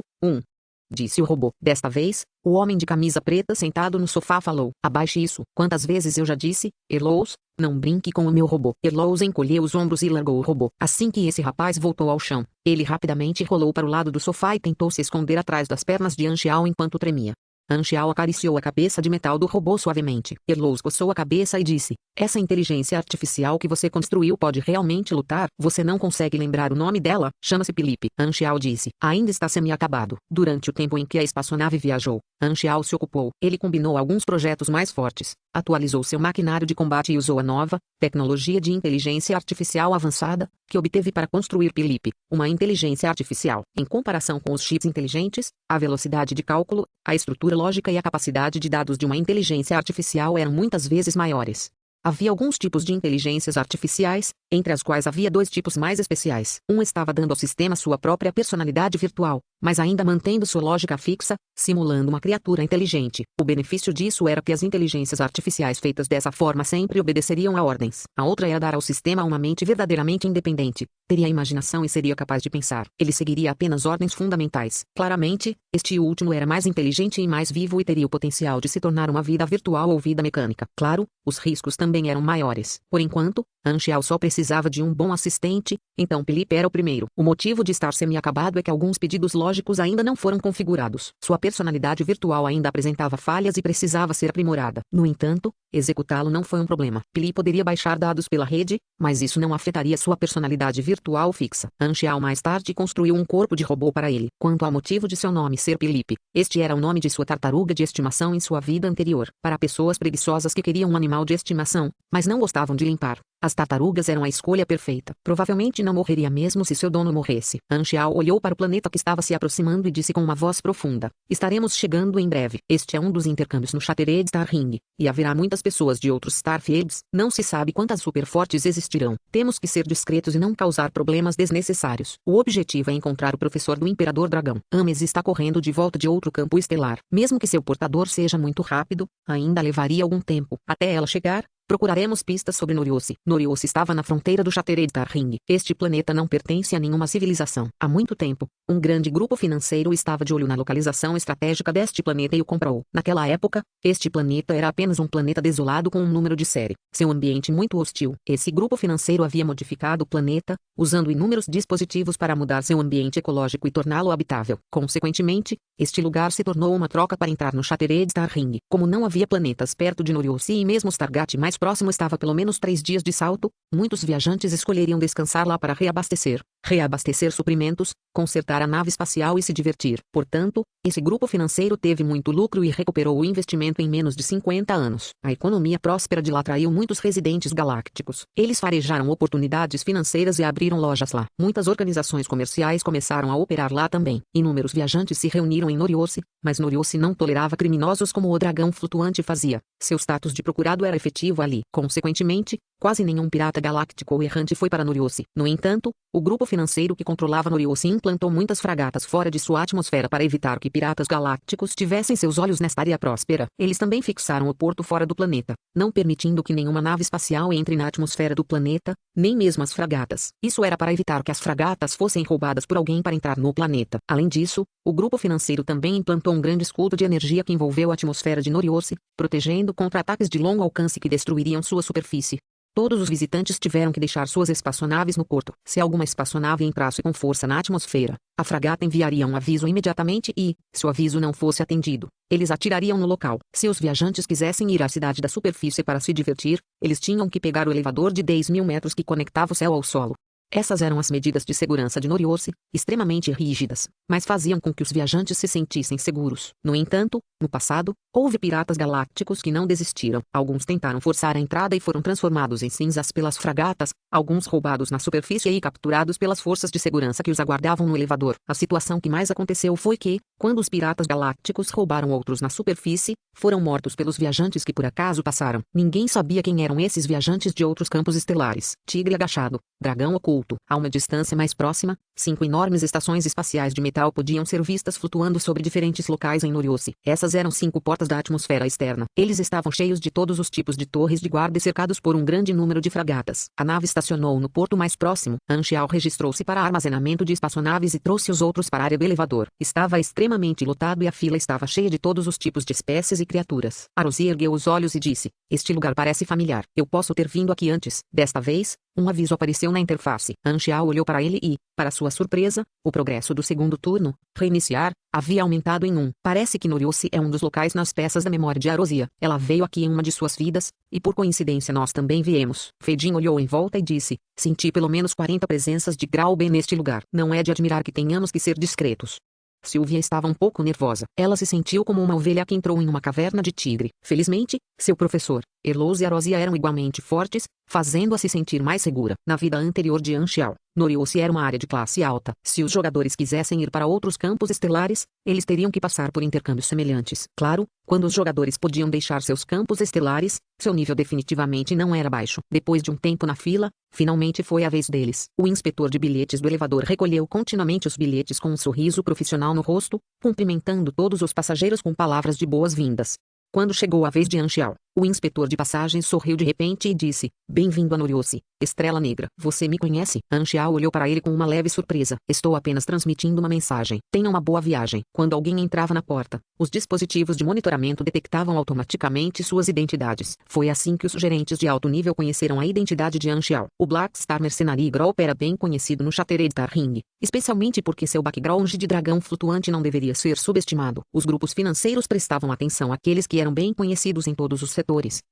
disse o robô. Desta vez, o homem de camisa preta sentado no sofá falou. Abaixe isso. Quantas vezes eu já disse, Erlos, não brinque com o meu robô. Erlos encolheu os ombros e largou o robô. Assim que esse rapaz voltou ao chão, ele rapidamente rolou para o lado do sofá e tentou se esconder atrás das pernas de Anxiao enquanto tremia. Anxiao acariciou a cabeça de metal do robô suavemente. Erlos coçou a cabeça e disse, essa inteligência artificial que você construiu pode realmente lutar? Você não consegue lembrar o nome dela? Chama-se Felipe. Anxiao disse, ainda está semi-acabado. Durante o tempo em que a espaçonave viajou, Anxiao se ocupou. Ele combinou alguns projetos mais fortes, atualizou seu maquinário de combate e usou a nova tecnologia de inteligência artificial avançada, que obteve para construir Felipe, uma inteligência artificial. Em comparação com os chips inteligentes, a velocidade de cálculo, a estrutura lógica e a capacidade de dados de uma inteligência artificial eram muitas vezes maiores. Havia alguns tipos de inteligências artificiais, entre as quais havia 2 tipos mais especiais. Um estava dando ao sistema sua própria personalidade virtual, mas ainda mantendo sua lógica fixa, simulando uma criatura inteligente. O benefício disso era que as inteligências artificiais feitas dessa forma sempre obedeceriam a ordens. A outra era dar ao sistema uma mente verdadeiramente independente. Teria imaginação e seria capaz de pensar. Ele seguiria apenas ordens fundamentais. Claramente, este último era mais inteligente e mais vivo e teria o potencial de se tornar uma vida virtual ou vida mecânica. Claro, os riscos também eram maiores. Por enquanto, Anxiao só precisava de um bom assistente, então Felipe era o primeiro. O motivo de estar semi-acabado é que alguns pedidos lógicos ainda não foram configurados. Sua personalidade virtual ainda apresentava falhas e precisava ser aprimorada. No entanto, executá-lo não foi um problema. Felipe poderia baixar dados pela rede, mas isso não afetaria sua personalidade virtual fixa. Anxiao mais tarde construiu um corpo de robô para ele. Quanto ao motivo de seu nome ser Felipe, este era o nome de sua tartaruga de estimação em sua vida anterior. Para pessoas preguiçosas que queriam um animal de estimação, mas não gostavam de limpar, as tartarugas eram a escolha perfeita. Provavelmente não morreria mesmo se seu dono morresse. Anxiao olhou para o planeta que estava se aproximando e disse com uma voz profunda: "Estaremos chegando em breve. Este é um dos intercâmbios no Shattered Star Ring, e haverá muitas pessoas de outros Starfields. Não se sabe quantas superfortes existirão. Temos que ser discretos e não causar problemas desnecessários. O objetivo é encontrar o professor do Imperador Dragão. Ames está correndo de volta de outro campo estelar. Mesmo que seu portador seja muito rápido, ainda levaria algum tempo até ela chegar. Procuraremos pistas sobre Noriose." Noriose estava na fronteira do Shattered Star Ring. Este planeta não pertence a nenhuma civilização. Há muito tempo, um grande grupo financeiro estava de olho na localização estratégica deste planeta e o comprou. Naquela época, este planeta era apenas um planeta desolado com um número de série. Seu ambiente muito hostil. Esse grupo financeiro havia modificado o planeta, usando inúmeros dispositivos para mudar seu ambiente ecológico e torná-lo habitável. Consequentemente, este lugar se tornou uma troca para entrar no Shattered Star Ring. Como não havia planetas perto de Noriose e mesmo Stargate mais próximo estava a pelo menos 3 dias de salto, muitos viajantes escolheriam descansar lá para reabastecer suprimentos, consertar a nave espacial e se divertir. Portanto, esse grupo financeiro teve muito lucro e recuperou o investimento em menos de 50 anos. A economia próspera de lá atraiu muitos residentes galácticos. Eles farejaram oportunidades financeiras e abriram lojas lá. Muitas organizações comerciais começaram a operar lá também. Inúmeros viajantes se reuniram em Noriose, mas Noriose não tolerava criminosos como o dragão flutuante fazia. Seu status de procurado era efetivo ali. Consequentemente, quase nenhum pirata galáctico ou errante foi para Noriose. No entanto, o grupo financeiro que controlava Noriose implantou muitas fragatas fora de sua atmosfera para evitar que piratas galácticos tivessem seus olhos nesta área próspera. Eles também fixaram o porto fora do planeta, não permitindo que nenhuma nave espacial entre na atmosfera do planeta, nem mesmo as fragatas. Isso era para evitar que as fragatas fossem roubadas por alguém para entrar no planeta. Além disso, o grupo financeiro também implantou um grande escudo de energia que envolveu a atmosfera de Noriose, protegendo contra ataques de longo alcance que destruiriam sua superfície. Todos os visitantes tiveram que deixar suas espaçonaves no porto. Se alguma espaçonave entrasse com força na atmosfera, a fragata enviaria um aviso imediatamente e, se o aviso não fosse atendido, eles atirariam no local. Se os viajantes quisessem ir à cidade da superfície para se divertir, eles tinham que pegar o elevador de 10.000 metros que conectava o céu ao solo. Essas eram as medidas de segurança de Noriose, extremamente rígidas, mas faziam com que os viajantes se sentissem seguros. No entanto, no passado, houve piratas galácticos que não desistiram. Alguns tentaram forçar a entrada e foram transformados em cinzas pelas fragatas, alguns roubados na superfície e capturados pelas forças de segurança que os aguardavam no elevador. A situação que mais aconteceu foi que, quando os piratas galácticos roubaram outros na superfície, foram mortos pelos viajantes que por acaso passaram. Ninguém sabia quem eram esses viajantes de outros campos estelares. Tigre agachado, dragão oculto. A uma distância mais próxima, 5 enormes estações espaciais de metal podiam ser vistas flutuando sobre diferentes locais em Noriose. Essas eram 5 portas da atmosfera externa. Eles estavam cheios de todos os tipos de torres de guarda e cercados por um grande número de fragatas. A nave estacionou no porto mais próximo. Anxiao registrou-se para armazenamento de espaçonaves e trouxe os outros para a área do elevador. Estava extremamente lotado e a fila estava cheia de todos os tipos de espécies e criaturas. Arosi ergueu os olhos e disse: "Este lugar parece familiar. Eu posso ter vindo aqui antes." Desta vez, um aviso apareceu na interface. Anxiao olhou para ele e, para sua surpresa, o progresso do segundo turno, reiniciar, havia aumentado em 1. Parece que Noriose é um dos locais nas peças da memória de Arosia. Ela veio aqui em uma de suas vidas, e por coincidência nós também viemos. Fedin olhou em volta e disse: "Senti pelo menos 40 presenças de grau B neste lugar. Não é de admirar que tenhamos que ser discretos." Sylvia estava um pouco nervosa. Ela se sentiu como uma ovelha que entrou em uma caverna de tigre. Felizmente, seu professor, Erlos e Arosia eram igualmente fortes, fazendo-a se sentir mais segura. Na vida anterior de Anxiao, Noriose era uma área de classe alta. Se os jogadores quisessem ir para outros campos estelares, eles teriam que passar por intercâmbios semelhantes. Claro, quando os jogadores podiam deixar seus campos estelares, seu nível definitivamente não era baixo. Depois de um tempo na fila, finalmente foi a vez deles. O inspetor de bilhetes do elevador recolheu continuamente os bilhetes com um sorriso profissional no rosto, cumprimentando todos os passageiros com palavras de boas-vindas. Quando chegou a vez de Anxiao, o inspetor de passagens sorriu de repente e disse: "Bem-vindo a Noriose, Estrela Negra. Você me conhece?" Anxiao olhou para ele com uma leve surpresa. "Estou apenas transmitindo uma mensagem. Tenha uma boa viagem." Quando alguém entrava na porta, os dispositivos de monitoramento detectavam automaticamente suas identidades. Foi assim que os gerentes de alto nível conheceram a identidade de Anxiao. O Black Star Mercenary Group era bem conhecido no Shattered Star Ring, especialmente porque seu background de dragão flutuante não deveria ser subestimado. Os grupos financeiros prestavam atenção àqueles que eram bem conhecidos em todos os setores.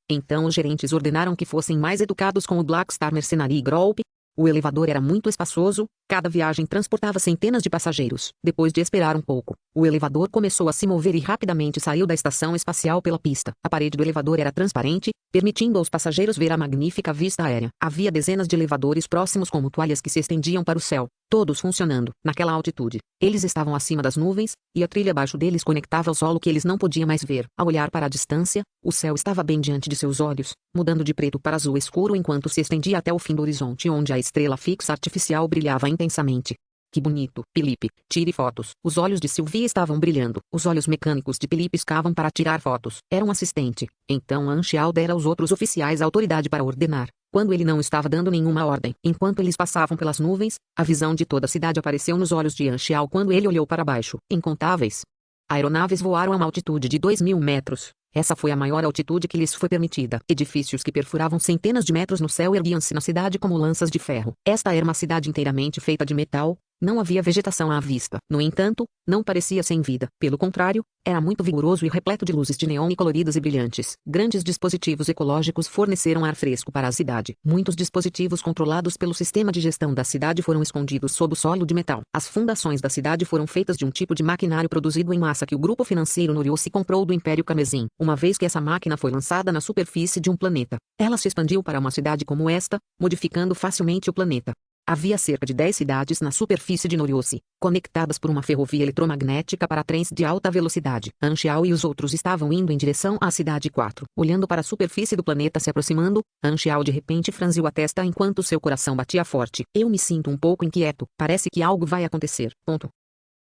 Então os gerentes ordenaram que fossem mais educados com o Black Star Mercenary Group. O elevador era muito espaçoso, cada viagem transportava centenas de passageiros. Depois de esperar um pouco, o elevador começou a se mover e rapidamente saiu da estação espacial pela pista. A parede do elevador era transparente, permitindo aos passageiros ver a magnífica vista aérea. Havia dezenas de elevadores próximos como toalhas que se estendiam para o céu, todos funcionando. Naquela altitude, eles estavam acima das nuvens, e a trilha abaixo deles conectava ao solo que eles não podiam mais ver. Ao olhar para a distância, o céu estava bem diante de seus olhos, mudando de preto para azul escuro enquanto se estendia até o fim do horizonte onde a estrela fixa artificial brilhava intensamente. "Que bonito, Felipe. Tire fotos." Os olhos de Sylvia estavam brilhando. Os olhos mecânicos de Felipe piscavam para tirar fotos. Era um assistente. Então Anxiao dera aos outros oficiais a autoridade para ordenar, quando ele não estava dando nenhuma ordem. Enquanto eles passavam pelas nuvens, a visão de toda a cidade apareceu nos olhos de Anxiao quando ele olhou para baixo. Incontáveis aeronaves voaram a uma altitude de 2.000 metros. Essa foi a maior altitude que lhes foi permitida. Edifícios que perfuravam centenas de metros no céu erguiam-se na cidade como lanças de ferro. Esta era uma cidade inteiramente feita de metal. Não havia vegetação à vista. No entanto, não parecia sem vida. Pelo contrário, era muito vigoroso e repleto de luzes de neon e coloridas e brilhantes. Grandes dispositivos ecológicos forneceram ar fresco para a cidade. Muitos dispositivos controlados pelo sistema de gestão da cidade foram escondidos sob o solo de metal. As fundações da cidade foram feitas de um tipo de maquinário produzido em massa que o grupo financeiro Noriose comprou do Império Camezim. Uma vez que essa máquina foi lançada na superfície de um planeta, ela se expandiu para uma cidade como esta, modificando facilmente o planeta. Havia cerca de 10 cidades na superfície de Noriose, conectadas por uma ferrovia eletromagnética para trens de alta velocidade. Anxiao e os outros estavam indo em direção à cidade 4. Olhando para a superfície do planeta se aproximando, Anxiao de repente franziu a testa enquanto seu coração batia forte. "Eu me sinto um pouco inquieto. Parece que algo vai acontecer."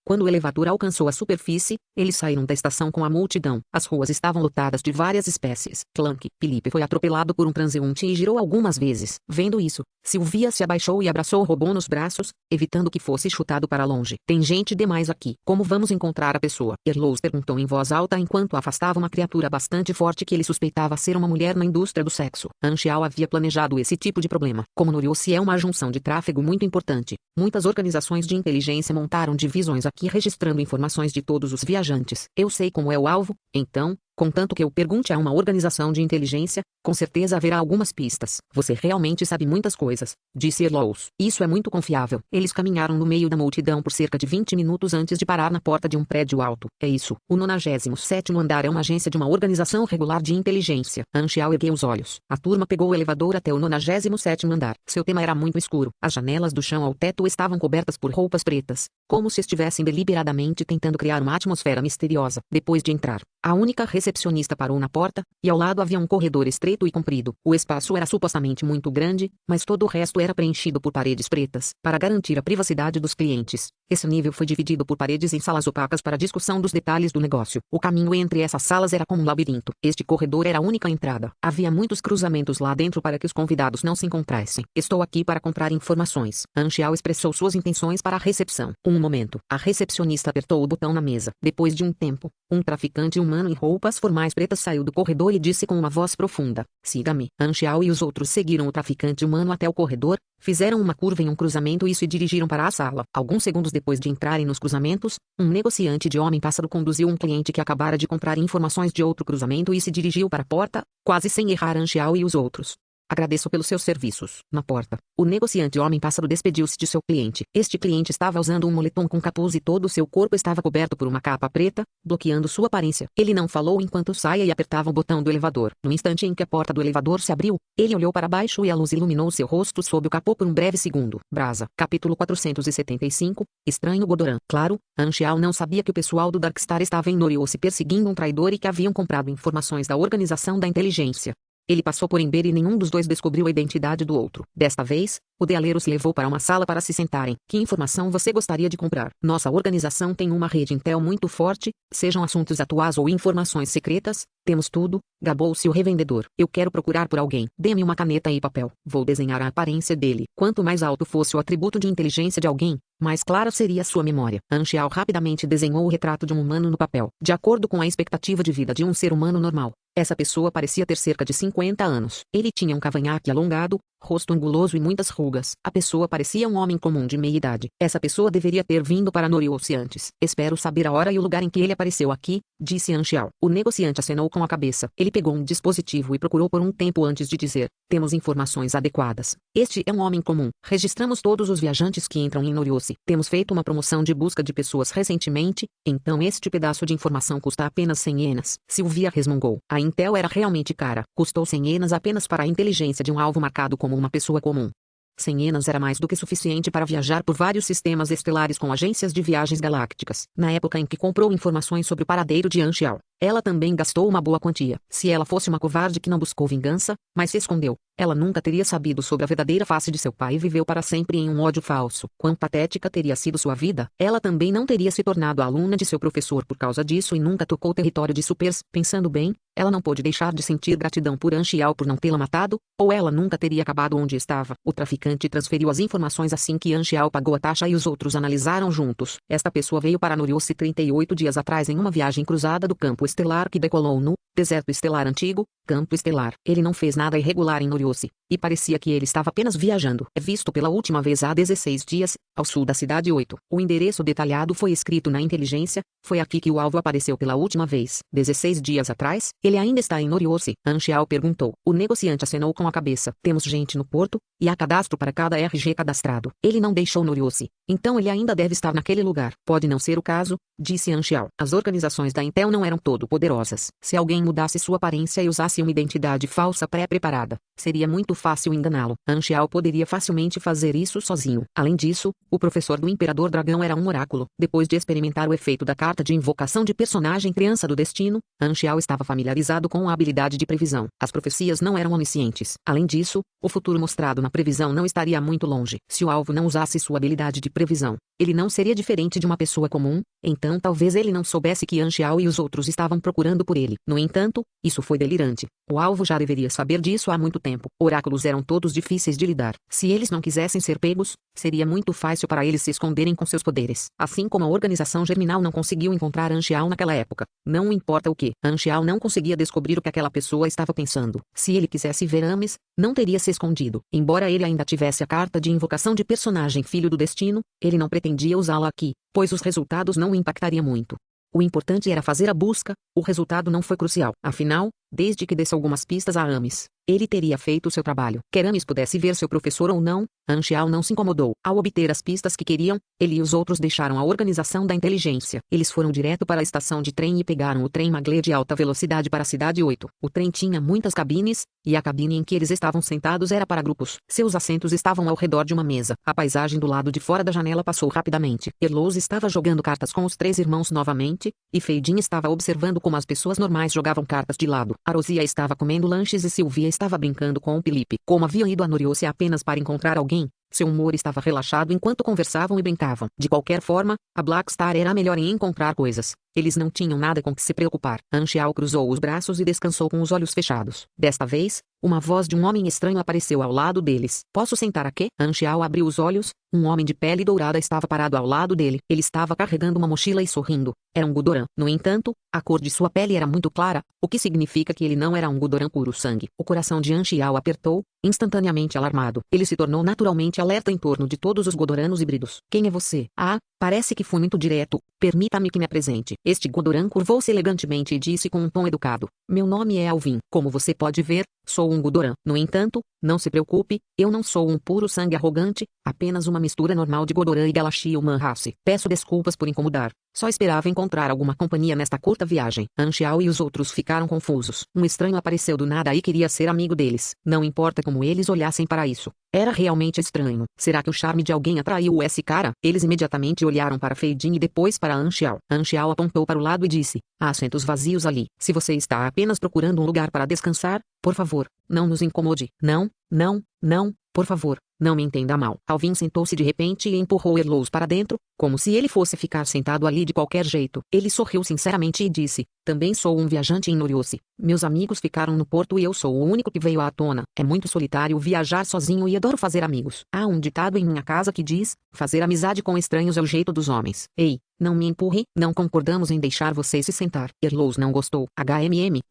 Quando o elevador alcançou a superfície, eles saíram da estação com a multidão. As ruas estavam lotadas de várias espécies. Clank. Felipe foi atropelado por um transeunte e girou algumas vezes. Vendo isso, Sylvia se abaixou e abraçou o robô nos braços, evitando que fosse chutado para longe. "Tem gente demais aqui. Como vamos encontrar a pessoa?" Erlos perguntou em voz alta enquanto afastava uma criatura bastante forte que ele suspeitava ser uma mulher na indústria do sexo. Anxiao havia planejado esse tipo de problema. Como Noriose é uma junção de tráfego muito importante, muitas organizações de inteligência montaram divisões aqui registrando informações de todos os viajantes. "Eu sei como é o alvo, então, contanto que eu pergunte a uma organização de inteligência, com certeza haverá algumas pistas." "Você realmente sabe muitas coisas", disse Erlos. "Isso é muito confiável." Eles caminharam no meio da multidão por cerca de 20 minutos antes de parar na porta de um prédio alto. "É isso. O 97º andar é uma agência de uma organização regular de inteligência." Anxiao ergueu os olhos. A turma pegou o elevador até o 97º andar. Seu tema era muito escuro. As janelas do chão ao teto estavam cobertas por roupas pretas, como se estivessem deliberadamente tentando criar uma atmosfera misteriosa. Depois de entrar, a única recepcionista parou na porta, e ao lado havia um corredor estreito e comprido. O espaço era supostamente muito grande, mas todo o resto era preenchido por paredes pretas, para garantir a privacidade dos clientes. Esse nível foi dividido por paredes em salas opacas para discussão dos detalhes do negócio. O caminho entre essas salas era como um labirinto. Este corredor era a única entrada. Havia muitos cruzamentos lá dentro para que os convidados não se encontrassem. "Estou aqui para comprar informações." Anxiao expressou suas intenções para a recepção. Um momento. A recepcionista apertou o botão na mesa. Depois de um tempo, um traficante humano em roupas formais pretas saiu do corredor e disse com uma voz profunda: "Siga-me." Anxiao e os outros seguiram o traficante humano até o corredor, fizeram uma curva em um cruzamento e se dirigiram para a sala. Alguns segundos depois de entrarem nos cruzamentos, um negociante de homem-pássaro conduziu um cliente que acabara de comprar informações de outro cruzamento e se dirigiu para a porta, quase sem errar Anxiao e os outros. Agradeço pelos seus serviços. Na porta, o negociante homem-pássaro despediu-se de seu cliente. Este cliente estava usando um moletom com capuz e todo o seu corpo estava coberto por uma capa preta, bloqueando sua aparência. Ele não falou enquanto saía e apertava o botão do elevador. No instante em que a porta do elevador se abriu, ele olhou para baixo e a luz iluminou seu rosto sob o capô por um breve segundo. Brasa. Capítulo 475. Estranho Godoran. Claro, Anxiao não sabia que o pessoal do Darkstar estava em Noriose perseguindo um traidor e que haviam comprado informações da organização da inteligência. Ele passou por Ember e nenhum dos dois descobriu a identidade do outro. Desta vez, o Dealeiro os levou para uma sala para se sentarem. Que informação você gostaria de comprar? Nossa organização tem uma rede Intel muito forte, sejam assuntos atuais ou informações secretas, temos tudo, gabou-se o revendedor. Eu quero procurar por alguém. Dê-me uma caneta e papel. Vou desenhar a aparência dele. Quanto mais alto fosse o atributo de inteligência de alguém, mais clara seria sua memória. Anxiao rapidamente desenhou o retrato de um humano no papel. De acordo com a expectativa de vida de um ser humano normal, essa pessoa parecia ter cerca de 50 anos. Ele tinha um cavanhaque alongado, rosto anguloso e muitas rugas. A pessoa parecia um homem comum de meia idade. Essa pessoa deveria ter vindo para Noriose antes. Espero saber a hora e o lugar em que ele apareceu aqui, disse Anxiao. O negociante acenou com a cabeça. Ele pegou um dispositivo e procurou por um tempo antes de dizer: temos informações adequadas. Este é um homem comum. Registramos todos os viajantes que entram em Noriose. Temos feito uma promoção de busca de pessoas recentemente, então este pedaço de informação custa apenas 100 ienas. Sylvia resmungou. A Intel era realmente cara. Custou 100 ienas apenas para a inteligência de um alvo marcado como uma pessoa comum. 100 ienas era mais do que suficiente para viajar por vários sistemas estelares com agências de viagens galácticas. Na época em que comprou informações sobre o paradeiro de Anxiao, ela também gastou uma boa quantia. Se ela fosse uma covarde que não buscou vingança, mas se escondeu, ela nunca teria sabido sobre a verdadeira face de seu pai e viveu para sempre em um ódio falso. Quão patética teria sido sua vida, ela também não teria se tornado a aluna de seu professor por causa disso e nunca tocou o território de Supers. Pensando bem, ela não pôde deixar de sentir gratidão por Anxiao por não tê-la matado, ou ela nunca teria acabado onde estava. O traficante transferiu as informações assim que Anxiao pagou a taxa e os outros analisaram juntos. Esta pessoa veio para Noriose 38 dias atrás em uma viagem cruzada do campo estelar que decolou no deserto estelar antigo, campo estelar. Ele não fez nada irregular em Noriose, e parecia que ele estava apenas viajando. É visto pela última vez há 16 dias, ao sul da cidade 8. O endereço detalhado foi escrito na inteligência, foi aqui que o alvo apareceu pela última vez. 16 dias atrás, ele ainda está em Noriose? Anxiao perguntou. O negociante acenou com a cabeça. Temos gente no porto, e há cadastro para cada RG cadastrado. Ele não deixou Noriose, então ele ainda deve estar naquele lugar. Pode não ser o caso, disse Anxiao. As organizações da Intel não eram todo poderosas. Se alguém mudasse sua aparência e usasse uma identidade falsa pré-preparada, seria muito fácil enganá-lo. Anxiao poderia facilmente fazer isso sozinho. Além disso, o professor do Imperador Dragão era um oráculo. Depois de experimentar o efeito da carta de invocação de personagem Criança do Destino, Anxiao estava familiarizado com a habilidade de previsão. As profecias não eram oniscientes. Além disso, o futuro mostrado na previsão não estaria muito longe. Se o alvo não usasse sua habilidade de previsão, ele não seria diferente de uma pessoa comum, então talvez ele não soubesse que Anxiao e os outros estavam procurando por ele. No entanto, isso foi delirante. O alvo já deveria saber disso há muito tempo. Oráculos eram todos difíceis de lidar. Se eles não quisessem ser pegos, seria muito fácil para eles se esconderem com seus poderes. Assim como a organização germinal não conseguiu encontrar Anxiao naquela época. Não importa o que, Anxiao não conseguia descobrir o que aquela pessoa estava pensando. Se ele quisesse ver Ames, não teria se escondido. Embora ele ainda tivesse a carta de invocação de personagem Filho do Destino, ele não pretendia usá-la aqui, pois os resultados não o impactariam muito. O importante era fazer a busca, o resultado não foi crucial. Afinal, desde que desse algumas pistas a Ames, ele teria feito seu trabalho. Quer Ames pudesse ver seu professor ou não, Anxiao não se incomodou. Ao obter as pistas que queriam, ele e os outros deixaram a organização da inteligência. Eles foram direto para a estação de trem e pegaram o trem Maglev de alta velocidade para a cidade 8. O trem tinha muitas cabines, e a cabine em que eles estavam sentados era para grupos. Seus assentos estavam ao redor de uma mesa. A paisagem do lado de fora da janela passou rapidamente. Erlous estava jogando cartas com os três irmãos novamente, e Feidin estava observando como as pessoas normais jogavam cartas de lado. A Rosia estava comendo lanches e Sylvia estava brincando com o Felipe. Como haviam ido a Noriose apenas para encontrar alguém, seu humor estava relaxado enquanto conversavam e brincavam. De qualquer forma, a Black Star era a melhor em encontrar coisas. Eles não tinham nada com que se preocupar. Anxiao cruzou os braços e descansou com os olhos fechados. Desta vez, uma voz de um homem estranho apareceu ao lado deles. Posso sentar aqui? Anxiao abriu os olhos. Um homem de pele dourada estava parado ao lado dele. Ele estava carregando uma mochila e sorrindo. Era um Gudoran. No entanto, a cor de sua pele era muito clara, o que significa que ele não era um Gudoran puro sangue. O coração de Anxiao apertou, instantaneamente alarmado. Ele se tornou naturalmente alerta em torno de todos os Godoranos híbridos. Quem é você? Ah, parece que fui muito direto. Permita-me que me apresente. Este Godoran curvou-se elegantemente e disse com um tom educado. Meu nome é Alvin. Como você pode ver, Sou um Godoran. No entanto, não se preocupe, eu não sou um puro sangue arrogante, apenas uma mistura normal de Godoran e Galaxia Human Race. Peço desculpas por incomodar. Só esperava encontrar alguma companhia nesta curta viagem. Anxiao e os outros ficaram confusos. Um estranho apareceu do nada e queria ser amigo deles. Não importa como eles olhassem para isso. Era realmente estranho. Será que o charme de alguém atraiu esse cara? Eles imediatamente olharam para Fei Jin e depois para Anxiao. Anxiao apontou para o lado e disse: há assentos vazios ali. Se você está apenas procurando um lugar para descansar, por favor, não nos incomode. Não, não, não, por favor. Não me entenda mal. Alvin sentou-se de repente e empurrou Erlous para dentro, como se ele fosse ficar sentado ali de qualquer jeito. Ele sorriu sinceramente e disse: também sou um viajante em Noriose. Meus amigos ficaram no porto e eu sou o único que veio à tona. É muito solitário viajar sozinho e adoro fazer amigos. Há um ditado em minha casa que diz: fazer amizade com estranhos é o jeito dos homens. Ei, não me empurre, não concordamos em deixar você se sentar. Erlous não gostou.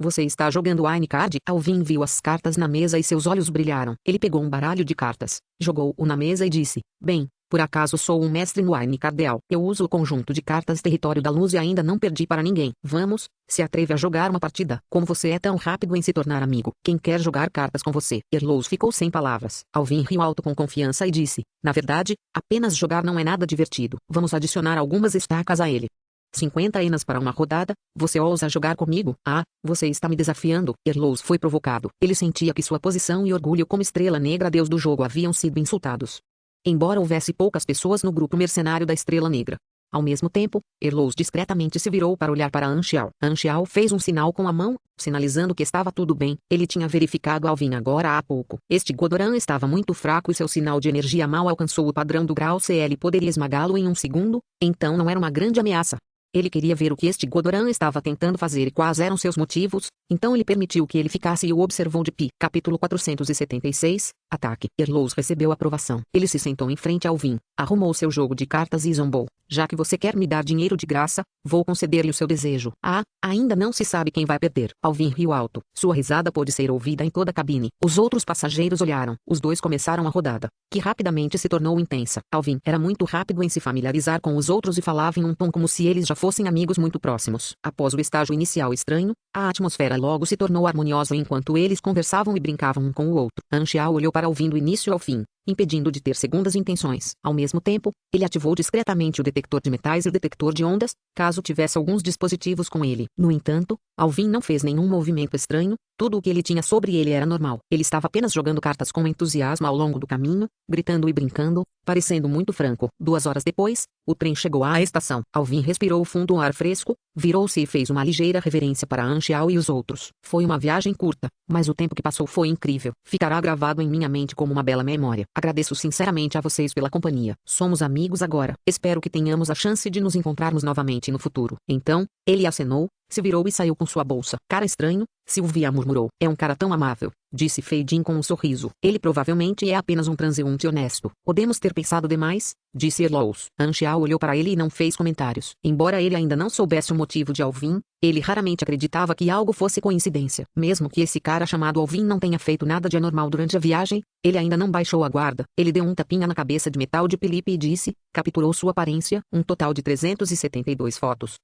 Você está jogando Wine Card? Alvin viu as cartas na mesa e seus olhos brilharam. Ele pegou um baralho de cartas, jogou-o na mesa e disse: bem, por acaso sou um mestre no Wine Cardeal. Eu uso o conjunto de cartas Território da Luz e ainda não perdi para ninguém. Vamos, se atreve a jogar uma partida. Como você é tão rápido em se tornar amigo. Quem quer jogar cartas com você? Erlous ficou sem palavras. Alvin riu alto com confiança e disse: na verdade, apenas jogar não é nada divertido. Vamos adicionar algumas estacas a ele. 50 enas para uma rodada, você ousa jogar comigo? Ah, você está me desafiando. Erlous foi provocado. Ele sentia que sua posição e orgulho como estrela negra deus do jogo haviam sido insultados. Embora houvesse poucas pessoas no grupo mercenário da Estrela Negra. Ao mesmo tempo, Erlous discretamente se virou para olhar para Anxiao. Anxiao fez um sinal com a mão, sinalizando que estava tudo bem. Ele tinha verificado Alvin agora há pouco. Este Godoran estava muito fraco e seu sinal de energia mal alcançou o padrão do grau CL e poderia esmagá-lo em um segundo, então não era uma grande ameaça. Ele queria ver o que este Godoran estava tentando fazer e quais eram seus motivos, então ele permitiu que ele ficasse e o observou de pé. Capítulo 476, Ataque. Erlous recebeu aprovação. Ele se sentou em frente a Alvin, arrumou seu jogo de cartas e zombou. Já que você quer me dar dinheiro de graça, vou conceder-lhe o seu desejo. Ah, ainda não se sabe quem vai perder. Alvin riu alto. Sua risada pôde ser ouvida em toda a cabine. Os outros passageiros olharam. Os dois começaram a rodada, que rapidamente se tornou intensa. Alvin era muito rápido em se familiarizar com os outros e falava em um tom como se eles já fossem amigos muito próximos. Após o estágio inicial estranho, a atmosfera logo se tornou harmoniosa enquanto eles conversavam e brincavam um com o outro. Anxiao olhou para Alvin do início ao fim, impedindo de ter segundas intenções. Ao mesmo tempo, ele ativou discretamente o detector de metais e o detector de ondas, caso tivesse alguns dispositivos com ele. No entanto, Alvin não fez nenhum movimento estranho, tudo o que ele tinha sobre ele era normal. Ele estava apenas jogando cartas com entusiasmo ao longo do caminho, gritando e brincando, parecendo muito franco. 2 horas depois, o trem chegou à estação. Alvin respirou fundo o ar fresco, virou-se e fez uma ligeira reverência para Anxiao e os outros. Foi uma viagem curta, mas o tempo que passou foi incrível. Ficará gravado em minha mente como uma bela memória. Agradeço sinceramente a vocês pela companhia. Somos amigos agora. Espero que tenhamos a chance de nos encontrarmos novamente no futuro. Então, ele acenou, se virou e saiu com sua bolsa. Cara estranho, Sylvia murmurou. É um cara tão amável, disse Fei Jin com um sorriso. Ele provavelmente é apenas um transeunte honesto. Podemos ter pensado demais, disse Erlous. Anxiao olhou para ele e não fez comentários. Embora ele ainda não soubesse o motivo de Alvin, ele raramente acreditava que algo fosse coincidência. Mesmo que esse cara chamado Alvin não tenha feito nada de anormal durante a viagem, ele ainda não baixou a guarda. Ele deu um tapinha na cabeça de metal de Felipe e disse: capturou sua aparência, um total de 372 fotos.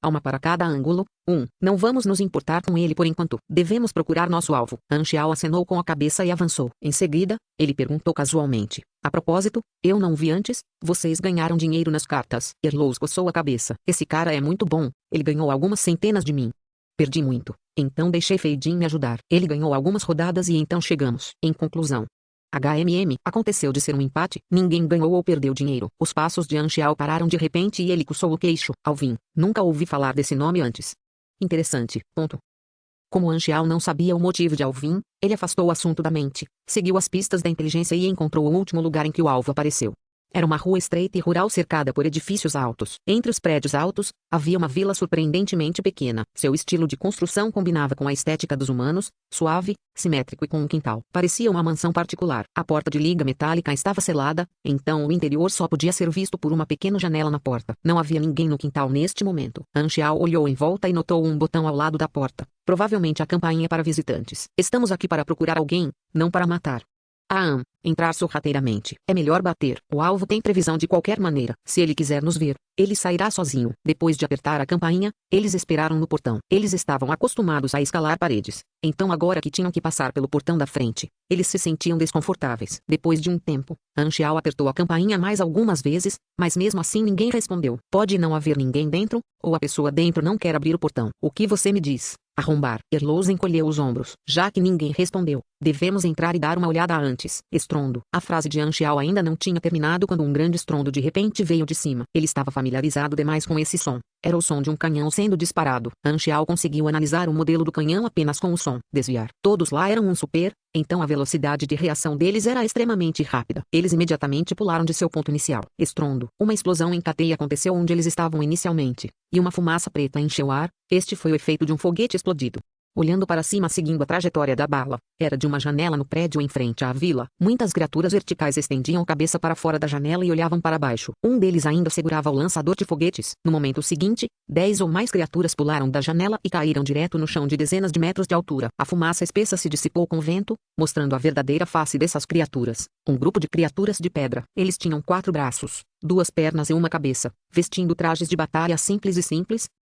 Uma para cada ângulo. Não vamos nos importar com ele por enquanto. Devemos procurar nosso alvo. Anxiao acenou com a cabeça e avançou. Em seguida, ele perguntou casualmente: a propósito, eu não vi antes, vocês ganharam dinheiro nas cartas. Erlous coçou a cabeça. Esse cara é muito bom, ele ganhou algumas centenas de mim. Perdi muito, então deixei Fei Jin me ajudar. Ele ganhou algumas rodadas e então chegamos. Em conclusão, aconteceu de ser um empate, ninguém ganhou ou perdeu dinheiro. Os passos de Anxiao pararam de repente e ele coçou o queixo. Alvin, nunca ouvi falar desse nome antes. Interessante. Como Anxiao não sabia o motivo de Alvin, ele afastou o assunto da mente, seguiu as pistas da inteligência e encontrou o último lugar em que o alvo apareceu. Era uma rua estreita e rural cercada por edifícios altos. Entre os prédios altos, havia uma vila surpreendentemente pequena. Seu estilo de construção combinava com a estética dos humanos, suave, simétrico e com um quintal. Parecia uma mansão particular. A porta de liga metálica estava selada, então o interior só podia ser visto por uma pequena janela na porta. Não havia ninguém no quintal neste momento. Anxiao olhou em volta e notou um botão ao lado da porta. Provavelmente a campainha para visitantes. Estamos aqui para procurar alguém, não para matar. Entrar sorrateiramente. É melhor bater. O alvo tem previsão de qualquer maneira. Se ele quiser nos ver, ele sairá sozinho. Depois de apertar a campainha, eles esperaram no portão. Eles estavam acostumados a escalar paredes. Então agora que tinham que passar pelo portão da frente, eles se sentiam desconfortáveis. Depois de um tempo, Anxiao apertou a campainha mais algumas vezes, mas mesmo assim ninguém respondeu. Pode não haver ninguém dentro, ou a pessoa dentro não quer abrir o portão. O que você me diz? Arrombar. Erlos encolheu os ombros. Já que ninguém respondeu, devemos entrar e dar uma olhada antes. Estrondo. A frase de Anxiao ainda não tinha terminado quando um grande estrondo de repente veio de cima. Ele estava familiarizado demais com esse som. Era o som de um canhão sendo disparado. Anxiao conseguiu analisar o modelo do canhão apenas com o som. Desviar. Todos lá eram um super, então a velocidade de reação deles era extremamente rápida. Eles imediatamente pularam de seu ponto inicial. Estrondo. Uma explosão em cadeia aconteceu onde eles estavam inicialmente, e uma fumaça preta encheu o ar. Este foi o efeito de um foguete explodido. Olhando para cima seguindo a trajetória da bala, era de uma janela no prédio em frente à vila. Muitas criaturas verticais estendiam a cabeça para fora da janela e olhavam para baixo. Um deles ainda segurava o lançador de foguetes. No momento seguinte, 10 ou mais criaturas pularam da janela e caíram direto no chão de dezenas de metros de altura. A fumaça espessa se dissipou com o vento, mostrando a verdadeira face dessas criaturas. Um grupo de criaturas de pedra. Eles tinham 4 braços, 2 pernas e uma cabeça, vestindo trajes de batalha simples,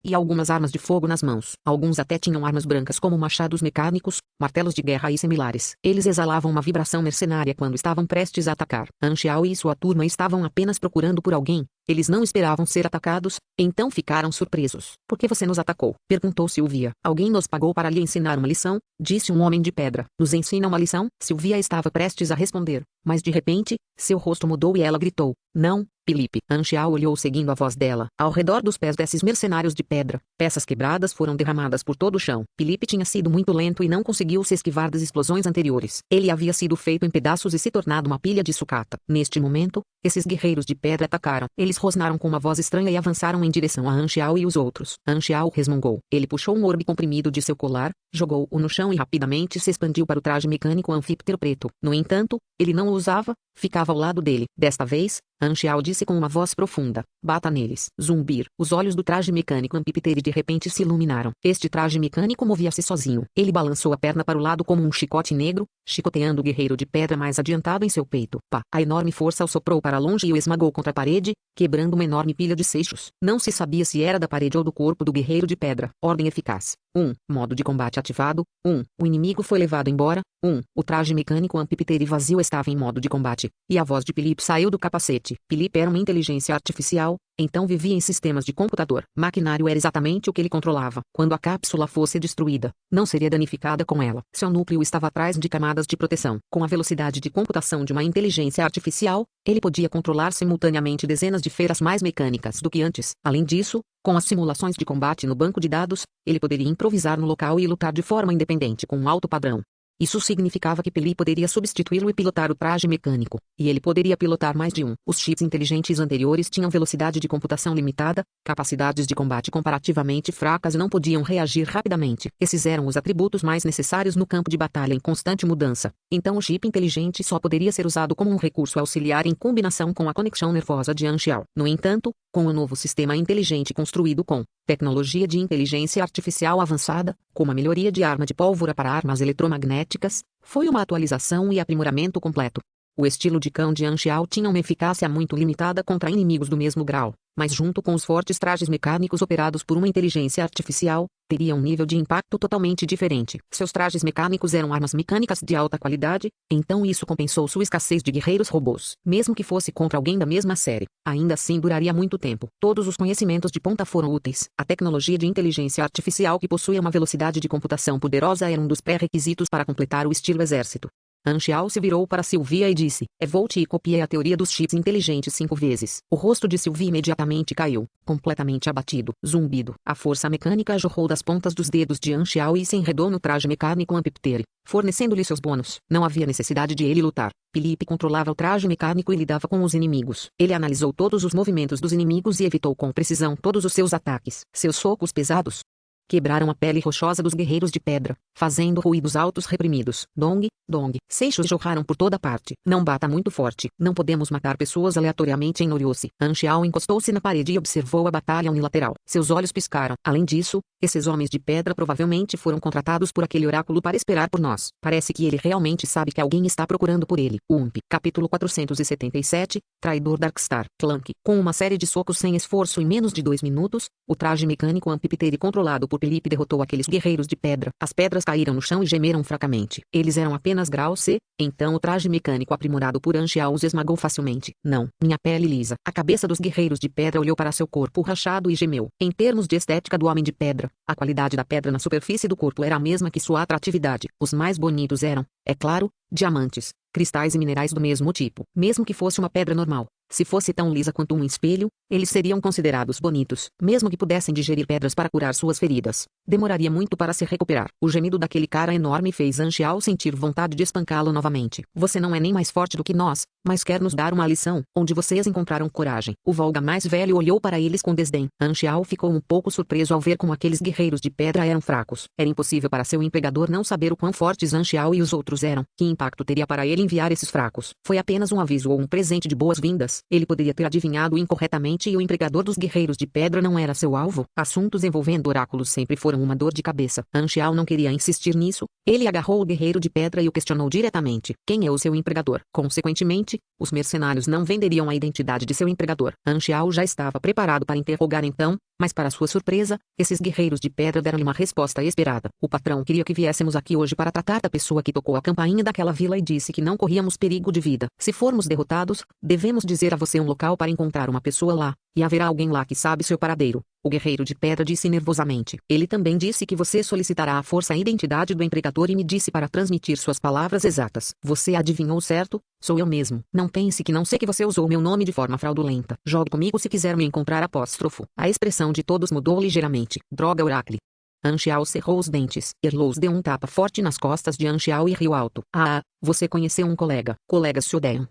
e algumas armas de fogo nas mãos. Alguns até tinham armas brancas como machados mecânicos, martelos de guerra e similares. Eles exalavam uma vibração mercenária quando estavam prestes a atacar. Anxiao e sua turma estavam apenas procurando por alguém. Eles não esperavam ser atacados, então ficaram surpresos. Por que você nos atacou? Perguntou Sylvia. Alguém nos pagou para lhe ensinar uma lição, disse um homem de pedra. Nos ensina uma lição? Sylvia estava prestes a responder, mas de repente, seu rosto mudou e ela gritou. Não, Felipe. Anxiao olhou seguindo a voz dela. Ao redor dos pés desses mercenários de pedra, peças quebradas foram derramadas por todo o chão. Felipe tinha sido muito lento e não conseguiu se esquivar das explosões anteriores. Ele havia sido feito em pedaços e se tornado uma pilha de sucata. Neste momento, esses guerreiros de pedra atacaram. Eles rosnaram com uma voz estranha e avançaram em direção a Anxiao e os outros. Anxiao resmungou. Ele puxou um orbe comprimido de seu colar, jogou-o no chão e rapidamente se expandiu para o traje mecânico anfíptero preto. No entanto, ele não o usava, ficava ao lado dele. Desta vez, Anxiao disse com uma voz profunda. Bata neles. Zumbir. Os olhos do traje mecânico anfíptero de repente se iluminaram. Este traje mecânico movia-se sozinho. Ele balançou a perna para o lado como um chicote negro, chicoteando o guerreiro de pedra mais adiantado em seu peito. Pá! A enorme força o soprou para longe e o esmagou contra a parede, quebrando uma enorme pilha de seixos. Não se sabia se era da parede ou do corpo do guerreiro de pedra. Ordem eficaz. 1. Modo de combate ativado. 1. O inimigo foi levado embora. 1. O traje mecânico anfíptero vazio estava em modo de combate, e a voz de Felipe saiu do capacete. Felipe era uma inteligência artificial, então vivia em sistemas de computador. Maquinário era exatamente o que ele controlava. Quando a cápsula fosse destruída, não seria danificada com ela. Seu núcleo estava atrás de camadas de proteção. Com a velocidade de computação de uma inteligência artificial, ele podia controlar simultaneamente dezenas de feras mais mecânicas do que antes. Além disso, com as simulações de combate no banco de dados, ele poderia improvisar no local e lutar de forma independente com um alto padrão. Isso significava que Peli poderia substituí-lo e pilotar o traje mecânico, e ele poderia pilotar mais de um. Os chips inteligentes anteriores tinham velocidade de computação limitada, capacidades de combate comparativamente fracas e não podiam reagir rapidamente. Esses eram os atributos mais necessários no campo de batalha em constante mudança. Então o chip inteligente só poderia ser usado como um recurso auxiliar em combinação com a conexão nervosa de Anxiao. No entanto, com o novo sistema inteligente construído com tecnologia de inteligência artificial avançada, como a melhoria de arma de pólvora para armas eletromagnéticas, foi uma atualização e aprimoramento completo. O estilo de cão de Anxiao tinha uma eficácia muito limitada contra inimigos do mesmo grau, mas junto com os fortes trajes mecânicos operados por uma inteligência artificial, teria um nível de impacto totalmente diferente. Seus trajes mecânicos eram armas mecânicas de alta qualidade, então isso compensou sua escassez de guerreiros robôs. Mesmo que fosse contra alguém da mesma série, ainda assim duraria muito tempo. Todos os conhecimentos de ponta foram úteis. A tecnologia de inteligência artificial que possuía uma velocidade de computação poderosa era um dos pré-requisitos para completar o estilo exército. Anxiao se virou para Sylvia e disse, volte e copie a teoria dos chips inteligentes 5 vezes. O rosto de Sylvia imediatamente caiu, completamente abatido. Zumbido. A força mecânica jorrou das pontas dos dedos de Anxiao e se enredou no traje mecânico anfíptero, fornecendo-lhe seus bônus. Não havia necessidade de ele lutar. Felipe controlava o traje mecânico e lidava com os inimigos. Ele analisou todos os movimentos dos inimigos e evitou com precisão todos os seus ataques. Seus socos pesados quebraram a pele rochosa dos guerreiros de pedra, fazendo ruídos altos reprimidos. Dong, dong. Seixos jorraram por toda parte. Não bata muito forte. Não podemos matar pessoas aleatoriamente em Noriose. Xiao encostou-se na parede e observou a batalha unilateral. Seus olhos piscaram. Além disso, esses homens de pedra provavelmente foram contratados por aquele oráculo para esperar por nós. Parece que ele realmente sabe que alguém está procurando por ele. Ump. Capítulo 477. Traidor Darkstar. Clank. Com uma série de socos sem esforço em menos de 2 minutos, o traje mecânico Amphitheater controlado por Felipe derrotou aqueles guerreiros de pedra. As pedras caíram no chão e gemeram fracamente. Eles eram apenas grau C, então o traje mecânico aprimorado por Xiao os esmagou facilmente. Não, minha pele lisa. A cabeça dos guerreiros de pedra olhou para seu corpo rachado e gemeu. Em termos de estética do homem de pedra, a qualidade da pedra na superfície do corpo era a mesma que sua atratividade. Os mais bonitos eram, é claro, diamantes, cristais e minerais do mesmo tipo. Mesmo que fosse uma pedra normal, se fosse tão lisa quanto um espelho, eles seriam considerados bonitos. Mesmo que pudessem digerir pedras para curar suas feridas, demoraria muito para se recuperar. O gemido daquele cara enorme fez Xiao sentir vontade de espancá-lo novamente. Você não é nem mais forte do que nós, mas quer nos dar uma lição. Onde vocês encontraram coragem? O Volga mais velho olhou para eles com desdém. Xiao ficou um pouco surpreso ao ver como aqueles guerreiros de pedra eram fracos. Era impossível para seu empregador não saber o quão fortes Xiao e os outros eram. Que impacto teria para ele enviar esses fracos? Foi apenas um aviso ou um presente de boas-vindas? Ele poderia ter adivinhado incorretamente e o empregador dos guerreiros de pedra não era seu alvo. Assuntos envolvendo oráculos sempre foram uma dor de cabeça. Xiao não queria insistir nisso. Ele agarrou o guerreiro de pedra e o questionou diretamente. Quem é o seu empregador? Consequentemente, os mercenários não venderiam a identidade de seu empregador. Xiao já estava preparado para interrogar então, mas para sua surpresa, esses guerreiros de pedra deram-lhe uma resposta esperada. O patrão queria que viéssemos aqui hoje para tratar da pessoa que tocou a campainha daquela vila e disse que não corríamos perigo de vida. Se formos derrotados, devemos dizer a você um local para encontrar uma pessoa lá, e haverá alguém lá que sabe seu paradeiro. O guerreiro de pedra disse nervosamente. Ele também disse que você solicitará à força a identidade do empregador e me disse para transmitir suas palavras exatas. Você adivinhou certo? Sou eu mesmo. Não pense que não sei que você usou meu nome de forma fraudulenta. Jogue comigo se quiser me encontrar apóstrofo. A expressão de todos mudou ligeiramente. Droga Oracle. Xiao cerrou os dentes. Erlous deu um tapa forte nas costas de Xiao e riu alto. Ah, você conheceu um colega. Colegas se odeiam.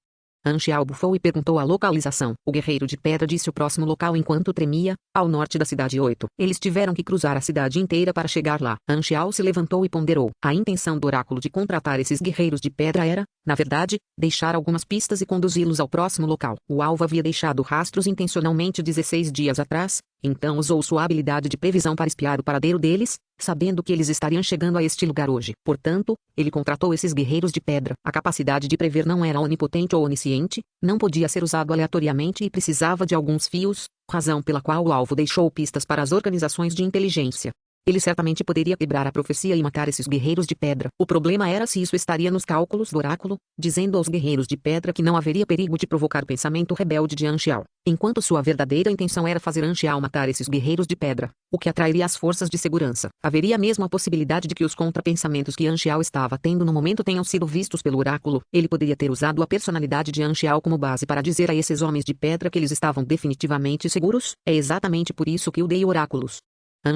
Xiao bufou e perguntou a localização. O guerreiro de pedra disse o próximo local enquanto tremia, ao norte da cidade 8. Eles tiveram que cruzar a cidade inteira para chegar lá. Xiao se levantou e ponderou. A intenção do oráculo de contratar esses guerreiros de pedra era, na verdade, deixar algumas pistas e conduzi-los ao próximo local. O alvo havia deixado rastros intencionalmente 16 dias atrás, então usou sua habilidade de previsão para espiar o paradeiro deles, sabendo que eles estariam chegando a este lugar hoje. Portanto, ele contratou esses guerreiros de pedra. A capacidade de prever não era onipotente ou onisciente, não podia ser usado aleatoriamente e precisava de alguns fios, razão pela qual o alvo deixou pistas para as organizações de inteligência. Ele certamente poderia quebrar a profecia e matar esses guerreiros de pedra. O problema era se isso estaria nos cálculos do oráculo, dizendo aos guerreiros de pedra que não haveria perigo de provocar o pensamento rebelde de Xiao, enquanto sua verdadeira intenção era fazer Xiao matar esses guerreiros de pedra, o que atrairia as forças de segurança. Haveria mesmo a possibilidade de que os contrapensamentos que Xiao estava tendo no momento tenham sido vistos pelo oráculo. Ele poderia ter usado a personalidade de Xiao como base para dizer a esses homens de pedra que eles estavam definitivamente seguros. É exatamente por isso que eu dei oráculos.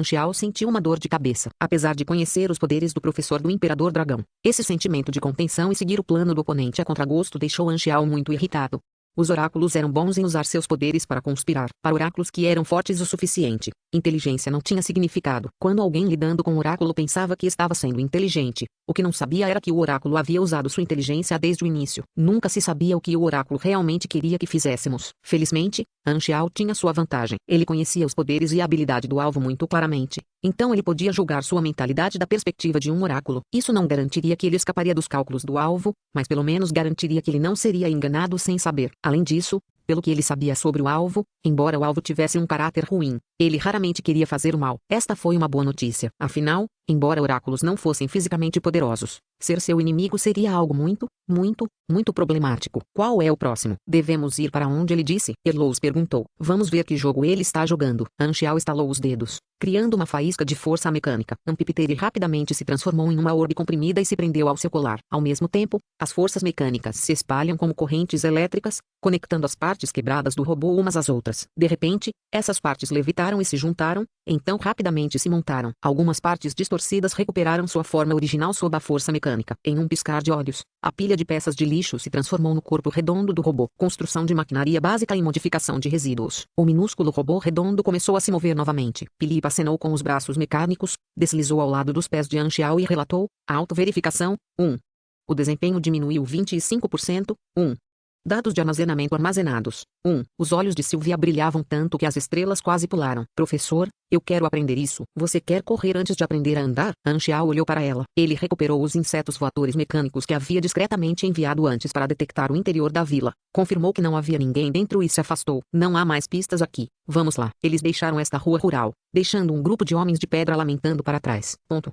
Xiao sentiu uma dor de cabeça. Apesar de conhecer os poderes do professor do Imperador Dragão, esse sentimento de contenção e seguir o plano do oponente a contragosto deixou Xiao muito irritado. Os oráculos eram bons em usar seus poderes para conspirar. Para oráculos que eram fortes o suficiente, inteligência não tinha significado. Quando alguém lidando com o oráculo pensava que estava sendo inteligente, o que não sabia era que o oráculo havia usado sua inteligência desde o início. Nunca se sabia o que o oráculo realmente queria que fizéssemos. Felizmente, Xiao tinha sua vantagem. Ele conhecia os poderes e a habilidade do alvo muito claramente. Então ele podia julgar sua mentalidade da perspectiva de um oráculo. Isso não garantiria que ele escaparia dos cálculos do alvo, mas pelo menos garantiria que ele não seria enganado sem saber. Além disso, pelo que ele sabia sobre o alvo, embora o alvo tivesse um caráter ruim, ele raramente queria fazer o mal. Esta foi uma boa notícia. Afinal, embora oráculos não fossem fisicamente poderosos, ser seu inimigo seria algo muito problemático. Qual é o próximo? Devemos ir para onde ele disse? Erlous perguntou. Vamos ver que jogo ele está jogando. Xiao estalou os dedos, criando uma faísca de força mecânica. Amphitheater rapidamente se transformou em uma orbe comprimida e se prendeu ao seu colar. Ao mesmo tempo, as forças mecânicas se espalham como correntes elétricas, conectando as partes quebradas do robô umas às outras. De repente, essas partes levitaram e se juntaram, então rapidamente se montaram. Algumas partes distorcidas recuperaram sua forma original sob a força mecânica. mecânica. Em um piscar de olhos, a pilha de peças de lixo se transformou no corpo redondo do robô. Construção de maquinaria básica e modificação de resíduos. O minúsculo robô redondo começou a se mover novamente. Philip acenou com os braços mecânicos, deslizou ao lado dos pés de Anxiao e relatou: auto-verificação, 1. O desempenho diminuiu 25%, 1. Dados de armazenamento armazenados. 1. Os olhos de Sylvia brilhavam tanto que as estrelas quase pularam. Professor, eu quero aprender isso. Você quer correr antes de aprender a andar? Anxiao olhou para ela. Ele recuperou os insetos voadores mecânicos que havia discretamente enviado antes para detectar o interior da vila. Confirmou que não havia ninguém dentro e se afastou. Não há mais pistas aqui. Vamos lá. Eles deixaram esta rua rural, deixando um grupo de homens de pedra lamentando para trás. Ponto.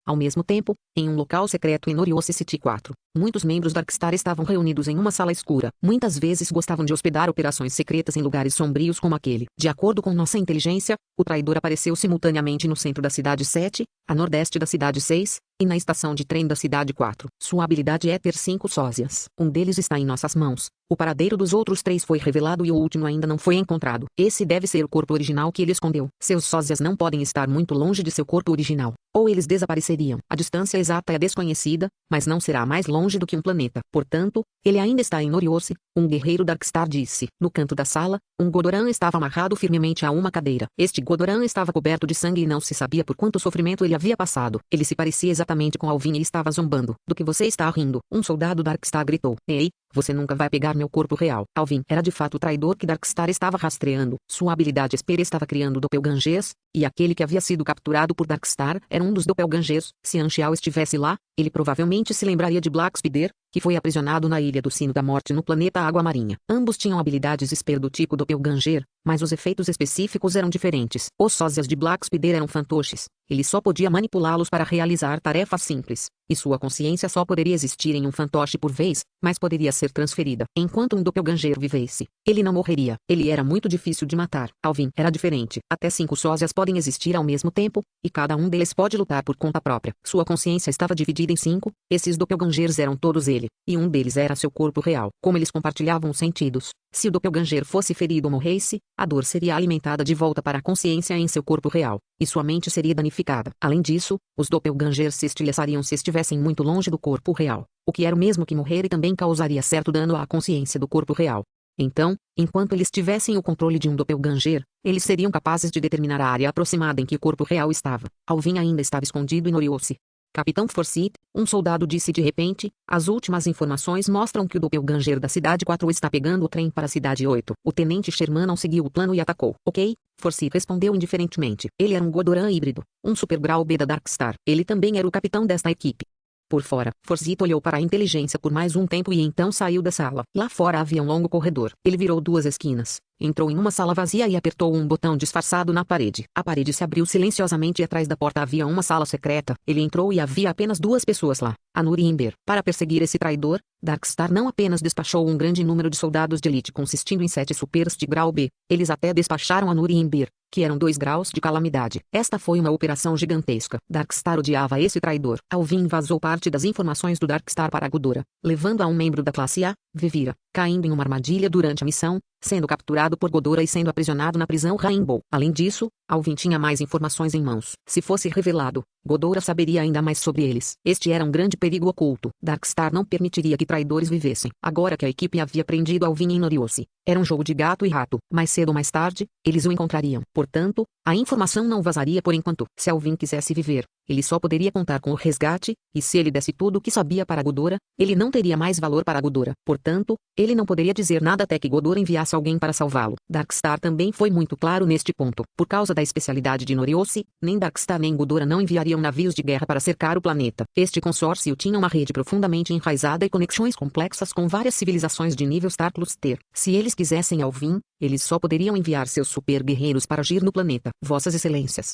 Ao mesmo tempo, em um local secreto em Noriose City 4, muitos membros da Darkstar estavam reunidos em uma sala escura. Muitas vezes gostavam de hospedar operações secretas em lugares sombrios como aquele. De acordo com nossa inteligência, o traidor apareceu simultaneamente no centro da cidade 7, a nordeste da cidade 6, e na estação de trem da cidade 4. Sua habilidade é ter 5 sósias. Um deles está em nossas mãos. O paradeiro dos outros 3 foi revelado e o último ainda não foi encontrado. Esse deve ser o corpo original que ele escondeu. Seus sósias não podem estar muito longe de seu corpo original, ou eles desapareceriam. A distância exata é desconhecida, mas não será mais longe do que um planeta. Portanto, ele ainda está em Noriose, um guerreiro Darkstar disse. No canto da sala, um Godoran estava amarrado firmemente a uma cadeira. Este Godoran estava coberto de sangue e não se sabia por quanto sofrimento ele havia passado. Ele se parecia exatamente com Alvin e estava zombando. Do que você está rindo? Um soldado Darkstar gritou. Ei, você nunca vai pegar meu corpo real. Alvin era de fato o traidor que Darkstar estava rastreando. Sua habilidade espera estava criando doppelgangers, e aquele que havia sido capturado por Darkstar era um dos doppelgangers. Se Anxiao estivesse lá, ele provavelmente se lembraria de Black Spider, que foi aprisionado na Ilha do Sino da Morte no planeta Água Marinha. Ambos tinham habilidades Esper do tipo doppelganger, mas os efeitos específicos eram diferentes. Os sósias de Black Spider eram fantoches. Ele só podia manipulá-los para realizar tarefas simples, e sua consciência só poderia existir em um fantoche por vez, mas poderia ser transferida. Enquanto um doppelganger vivesse, ele não morreria. Ele era muito difícil de matar. Alvin era diferente. Até 5 sósias podem existir ao mesmo tempo, e cada um deles pode lutar por conta própria. Sua consciência estava dividida em 5, esses doppelgangers eram todos ele, e um deles era seu corpo real. Como eles compartilhavam os sentidos, se o doppelganger fosse ferido ou morresse, a dor seria alimentada de volta para a consciência em seu corpo real, e sua mente seria danificada. Além disso, os doppelgangers se estilhaçariam se estivessem muito longe do corpo real, o que era o mesmo que morrer e também causaria certo dano à consciência do corpo real. Então, enquanto eles tivessem o controle de um doppelganger, eles seriam capazes de determinar a área aproximada em que o corpo real estava. Alvin ainda estava escondido em Noriose. Capitão Forsyth, um soldado disse de repente, as últimas informações mostram que o doppelganger da cidade 4 está pegando o trem para a cidade 8. O tenente Sherman não seguiu o plano e atacou. Ok? Forsyth respondeu indiferentemente. Ele era um Godoran híbrido, um super grau B da Darkstar. Ele também era o capitão desta equipe. Por fora, Forsyth olhou para a inteligência por mais um tempo e então saiu da sala. Lá fora havia um longo corredor. Ele virou 2 esquinas, entrou em uma sala vazia e apertou um botão disfarçado na parede. A parede se abriu silenciosamente e atrás da porta havia uma sala secreta. Ele entrou e havia apenas 2 pessoas lá, a Nur e Ember. Para perseguir esse traidor, Darkstar não apenas despachou um grande número de soldados de elite consistindo em 7 supers de grau B, eles até despacharam a Nur e Ember, que eram 2 graus de calamidade. Esta foi uma operação gigantesca. Darkstar odiava esse traidor. Alvin vazou parte das informações do Darkstar para a Ghidorah, levando a um membro da classe A, Vivira, caindo em uma armadilha durante a missão, sendo capturado por Ghidorah e sendo aprisionado na prisão Rainbow. Além disso, Alvin tinha mais informações em mãos. Se fosse revelado, Ghidorah saberia ainda mais sobre eles. Este era um grande perigo oculto. Darkstar não permitiria que traidores vivessem. Agora que a equipe havia prendido Alvin em Noriose, era um jogo de gato e rato. Mais cedo ou mais tarde, eles o encontrariam. Portanto, a informação não vazaria por enquanto. Se Alvin quisesse viver, ele só poderia contar com o resgate, e se ele desse tudo o que sabia para Ghidorah, ele não teria mais valor para Ghidorah. Portanto, ele não poderia dizer nada até que Ghidorah enviasse alguém para salvá-lo. Darkstar também foi muito claro neste ponto. Por causa da especialidade de Noriose, nem Darkstar nem Ghidorah não enviariam navios de guerra para cercar o planeta. Este consórcio tinha uma rede profundamente enraizada e conexões complexas com várias civilizações de nível Star Cluster. Se eles quisessem Alvin, eles só poderiam enviar seus super guerreiros para agir no planeta. Vossas Excelências.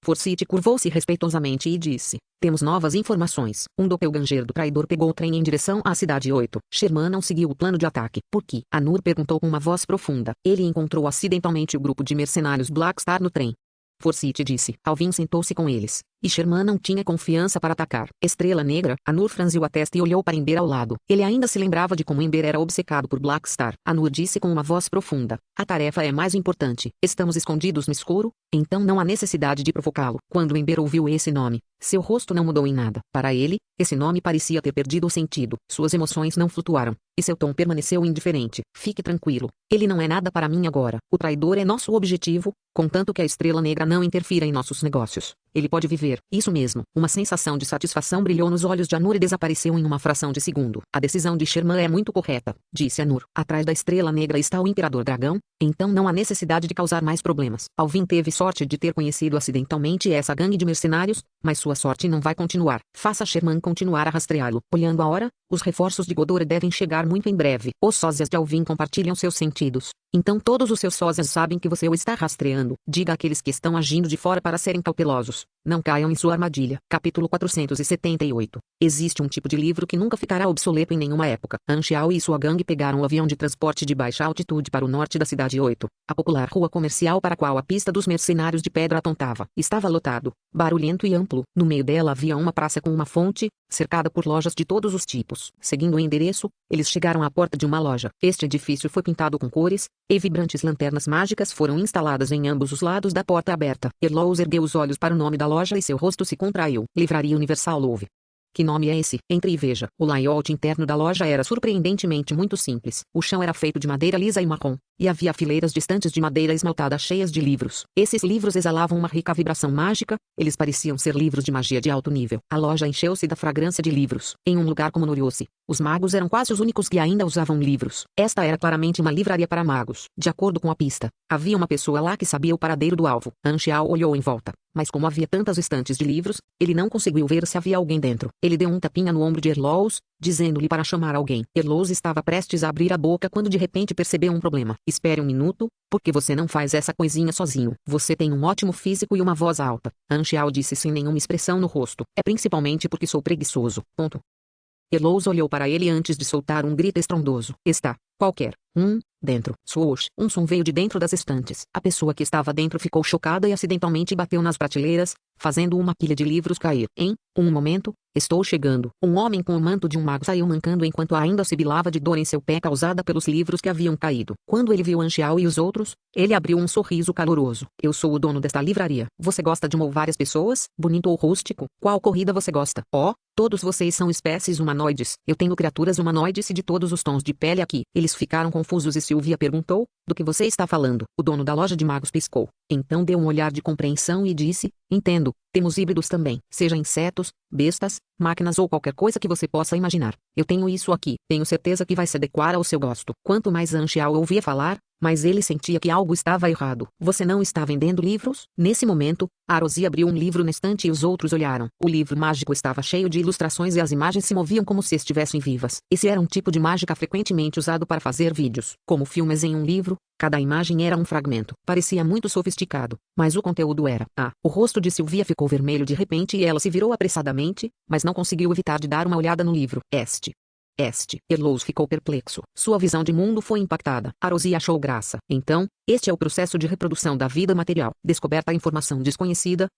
Forsyth curvou-se respeitosamente e disse: temos novas informações. Um doppelganger do traidor pegou o trem em direção à cidade 8. Sherman não seguiu o plano de ataque. Por quê? Anur perguntou com uma voz profunda. Ele encontrou acidentalmente o grupo de mercenários Blackstar no trem. Forsyth disse. Alvin sentou-se com eles, e Sherman não tinha confiança para atacar. Estrela Negra, Anur franziu a testa e olhou para Ember ao lado. Ele ainda se lembrava de como Ember era obcecado por Black Star. Anur disse com uma voz profunda. A tarefa é mais importante. Estamos escondidos no escuro, então não há necessidade de provocá-lo. Quando Ember ouviu esse nome, seu rosto não mudou em nada. Para ele, esse nome parecia ter perdido o sentido. Suas emoções não flutuaram, e seu tom permaneceu indiferente. Fique tranquilo. Ele não é nada para mim agora. O traidor é nosso objetivo, contanto que a Estrela Negra não interfira em nossos negócios. Ele pode viver. Isso mesmo. Uma sensação de satisfação brilhou nos olhos de Anur e desapareceu em uma fração de segundo. A decisão de Sherman é muito correta, disse Anur. Atrás da Estrela Negra está o Imperador Dragão, então não há necessidade de causar mais problemas. Alvin teve sorte de ter conhecido acidentalmente essa gangue de mercenários, mas sua sorte não vai continuar. Faça Sherman continuar a rastreá-lo. Olhando a hora, os reforços de Godora devem chegar muito em breve. Os sósias de Alvin compartilham seus sentidos. Então todos os seus sósias sabem que você o está rastreando. Diga àqueles que estão agindo de fora para serem cautelosos. Não caiam em sua armadilha. Capítulo 478. Existe um tipo de livro que nunca ficará obsoleto em nenhuma época. Anxiao e sua gangue pegaram o avião de transporte de baixa altitude para o norte da cidade 8. A popular rua comercial para a qual a pista dos mercenários de pedra apontava. Estava lotado, barulhento e amplo. No meio dela havia uma praça com uma fonte, cercada por lojas de todos os tipos. Seguindo o endereço, eles chegaram à porta de uma loja. Este edifício foi pintado com cores, e vibrantes lanternas mágicas foram instaladas em ambos os lados da porta aberta. Erlous ergueu os olhos para o nome da loja e seu rosto se contraiu. Livraria Universal Love. Que nome é esse? Entre e veja. O layout interno da loja era surpreendentemente muito simples. O chão era feito de madeira lisa e marrom, e havia fileiras distantes de madeira esmaltada cheias de livros. Esses livros exalavam uma rica vibração mágica, eles pareciam ser livros de magia de alto nível. A loja encheu-se da fragrância de livros. Em um lugar como Noriose, os magos eram quase os únicos que ainda usavam livros. Esta era claramente uma livraria para magos. De acordo com a pista, havia uma pessoa lá que sabia o paradeiro do alvo. Anxiao olhou em volta, mas como havia tantas estantes de livros, ele não conseguiu ver se havia alguém dentro. Ele deu um tapinha no ombro de Erlous, dizendo-lhe para chamar alguém. Erlous estava prestes a abrir a boca quando de repente percebeu um problema. Espere um minuto, porque você não faz essa coisinha sozinho. Você tem um ótimo físico e uma voz alta. Anxiao disse sem nenhuma expressão no rosto. É principalmente porque sou preguiçoso. Ponto. Erlous olhou para ele antes de soltar um grito estrondoso. Está, qualquer, dentro. Swoosh. Um som veio de dentro das estantes. A pessoa que estava dentro ficou chocada e acidentalmente bateu nas prateleiras, fazendo uma pilha de livros cair. Em um momento, estou chegando. Um homem com o manto de um mago saiu mancando enquanto ainda sibilava de dor em seu pé causada pelos livros que haviam caído. Quando ele viu Anxiao e os outros, ele abriu um sorriso caloroso. Eu sou o dono desta livraria. Você gosta de várias pessoas? Bonito ou rústico? Qual corrida você gosta? Oh, todos vocês são espécies humanoides. Eu tenho criaturas humanoides e de todos os tons de pele aqui. Eles ficaram confusos e Sylvia perguntou, do que você está falando? O dono da loja de magos piscou. Então deu um olhar de compreensão e disse, entendo, temos híbridos também. Seja insetos, bestas, máquinas ou qualquer coisa que você possa imaginar. Eu tenho isso aqui. Tenho certeza que vai se adequar ao seu gosto. Quanto mais Anxiao ouvia falar, mas ele sentia que algo estava errado. Você não está vendendo livros? Nesse momento, Arosi abriu um livro na estante e os outros olharam. O livro mágico estava cheio de ilustrações e as imagens se moviam como se estivessem vivas. Esse era um tipo de mágica frequentemente usado para fazer vídeos. Como filmes em um livro, cada imagem era um fragmento. Parecia muito sofisticado, mas o conteúdo era. O rosto de Sylvia ficou vermelho de repente e ela se virou apressadamente, mas não conseguiu evitar de dar uma olhada no livro. Erlous ficou perplexo. Sua visão de mundo foi impactada. Arosi achou graça. Então, este é o processo de reprodução da vida material. Descoberta a informação desconhecida.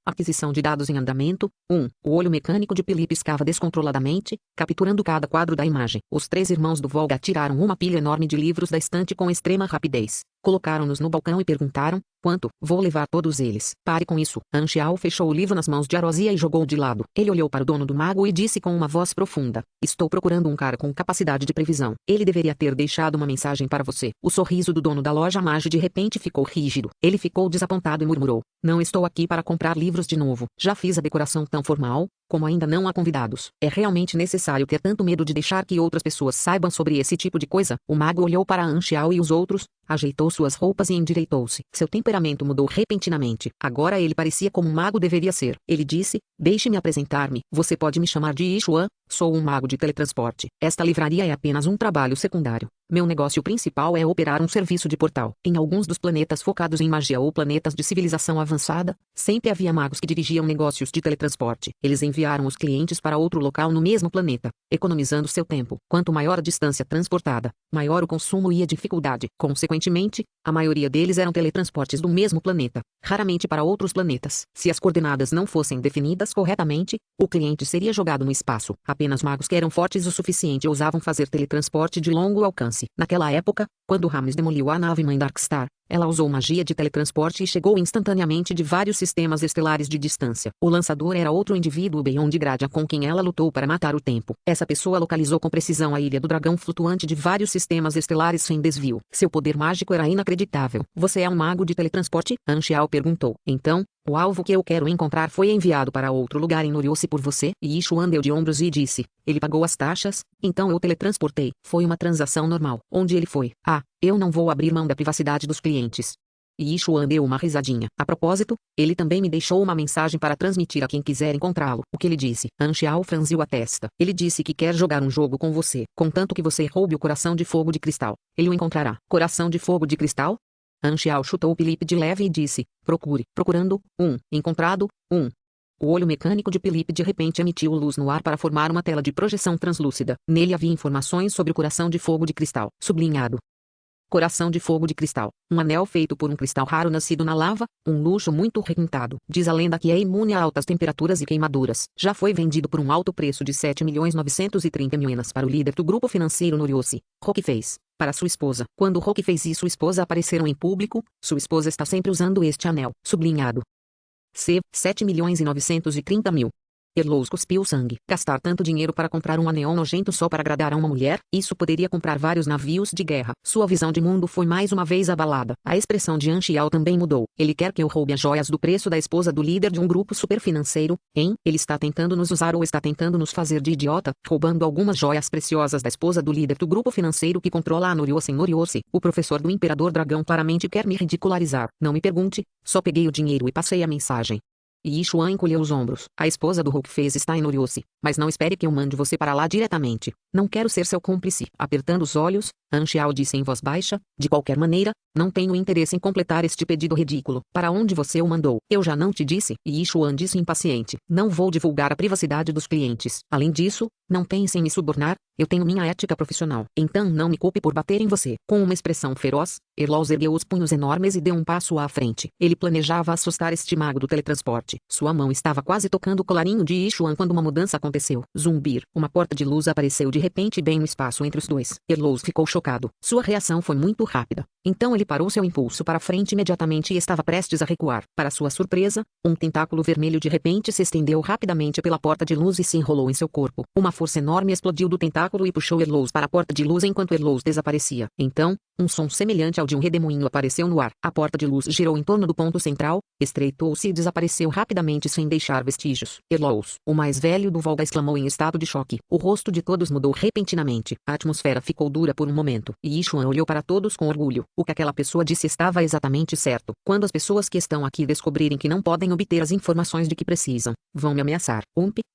Aquisição de dados em andamento. O olho mecânico de Pili piscava descontroladamente, capturando cada quadro da imagem. Os três irmãos do Volga tiraram uma pilha enorme de livros da estante com extrema rapidez. Colocaram-nos no balcão e perguntaram, quanto? Vou levar todos eles. Pare com isso. Anxiao fechou o livro nas mãos de Arosia e jogou de lado. Ele olhou para o dono do mago e disse com uma voz profunda, estou procurando um cara com capacidade de previsão. Ele deveria ter deixado uma mensagem para você. O sorriso do dono da loja mágica de repente ficou rígido. Ele ficou desapontado e murmurou, não estou aqui para comprar livros de novo. Já fiz a decoração tão formal, como ainda não há convidados. É realmente necessário ter tanto medo de deixar que outras pessoas saibam sobre esse tipo de coisa? O mago olhou para Anxiao e os outros, ajeitou suas roupas e endireitou-se. Seu temperamento mudou repentinamente. Agora ele parecia como um mago deveria ser. Ele disse, deixe-me apresentar-me. Você pode me chamar de Ishuan, sou um mago de teletransporte. Esta livraria é apenas um trabalho secundário. Meu negócio principal é operar um serviço de portal. Em alguns dos planetas focados em magia ou planetas de civilização avançada, sempre havia magos que dirigiam negócios de teletransporte. Eles enviaram os clientes para outro local no mesmo planeta, economizando seu tempo. Quanto maior a distância transportada, maior o consumo e a dificuldade. Consequentemente, a maioria deles eram teletransportes do mesmo planeta, raramente para outros planetas. Se as coordenadas não fossem definidas corretamente, o cliente seria jogado no espaço. Apenas magos que eram fortes o suficiente ousavam fazer teletransporte de longo alcance. Naquela época, quando Rames demoliu a nave-mãe Darkstar, ela usou magia de teletransporte e chegou instantaneamente de vários sistemas estelares de distância. O lançador era outro indivíduo Beyond Gradia com quem ela lutou para matar o tempo. Essa pessoa localizou com precisão a Ilha do Dragão flutuante de vários sistemas estelares sem desvio. Seu poder mágico era inacreditável. Você é um mago de teletransporte? Anxiao perguntou. Então, o alvo que eu quero encontrar foi enviado para outro lugar em Noriose por você? E Ishuan deu de ombros e disse. Ele pagou as taxas, então eu teletransportei. Foi uma transação normal. Onde ele foi? Ah, eu não vou abrir mão da privacidade dos clientes. E Ishuan deu uma risadinha. A propósito, ele também me deixou uma mensagem para transmitir a quem quiser encontrá-lo. O que ele disse? Anxiao franziu a testa. Ele disse que quer jogar um jogo com você, contanto que você roube o coração de fogo de cristal. Ele o encontrará. Coração de fogo de cristal? Anxiao chutou o Felipe de leve e disse, procure, procurando, encontrado, O olho mecânico de Felipe de repente emitiu luz no ar para formar uma tela de projeção translúcida. Nele havia informações sobre o coração de fogo de cristal. Sublinhado. Coração de fogo de cristal. Um anel feito por um cristal raro nascido na lava, um luxo muito requintado. Diz a lenda que é imune a altas temperaturas e queimaduras. Já foi vendido por um alto preço de 7.930.000 ienas para o líder do grupo financeiro Noriose, Roque fez. Para sua esposa. Quando Roque fez e sua esposa apareceram em público, sua esposa está sempre usando este anel. Sublinhado. C. 7.930.000. Erlous cuspiu sangue. Gastar tanto dinheiro para comprar um anel nojento só para agradar a uma mulher? Isso poderia comprar vários navios de guerra. Sua visão de mundo foi mais uma vez abalada. A expressão de Anxiao também mudou. Ele quer que eu roube as joias do preço da esposa do líder de um grupo superfinanceiro, hein? Ele está tentando nos usar ou está tentando nos fazer de idiota, roubando algumas joias preciosas da esposa do líder do grupo financeiro que controla a Noriose em Noriose. O professor do Imperador Dragão claramente quer me ridicularizar. Não me pergunte, só peguei o dinheiro e passei a mensagem. E Ishuan encolheu os ombros. A esposa do Rockface está em Noriose, mas não espere que eu mande você para lá diretamente. Não quero ser seu cúmplice. Apertando os olhos, Anxiao disse em voz baixa, de qualquer maneira, não tenho interesse em completar este pedido ridículo. Para onde você o mandou? Eu já não te disse? E Ishuan disse impaciente. Não vou divulgar a privacidade dos clientes. Além disso, não pense em me subornar, eu tenho minha ética profissional. Então não me culpe por bater em você. Com uma expressão feroz, Erlous ergueu os punhos enormes e deu um passo à frente. Ele planejava assustar este mago do teletransporte. Sua mão estava quase tocando o colarinho de Ishuan quando uma mudança aconteceu. Zumbir. Uma porta de luz apareceu de repente bem no espaço entre os dois. Erlous ficou chocado. Sua reação foi muito rápida. Então ele parou seu impulso para frente imediatamente e estava prestes a recuar. Para sua surpresa, um tentáculo vermelho de repente se estendeu rapidamente pela porta de luz e se enrolou em seu corpo. Uma força enorme explodiu do tentáculo e puxou Erlous para a porta de luz enquanto Erlous desaparecia. Então, um som semelhante ao de um redemoinho apareceu no ar. A porta de luz girou em torno do ponto central, estreitou-se e desapareceu rapidamente sem deixar vestígios. Erlous, o mais velho do Volga, exclamou em estado de choque. O rosto de todos mudou repentinamente. A atmosfera ficou dura por um momento, e Ishuan olhou para todos com orgulho. O que aquela pessoa disse estava exatamente certo. Quando as pessoas que estão aqui descobrirem que não podem obter as informações de que precisam, vão me ameaçar.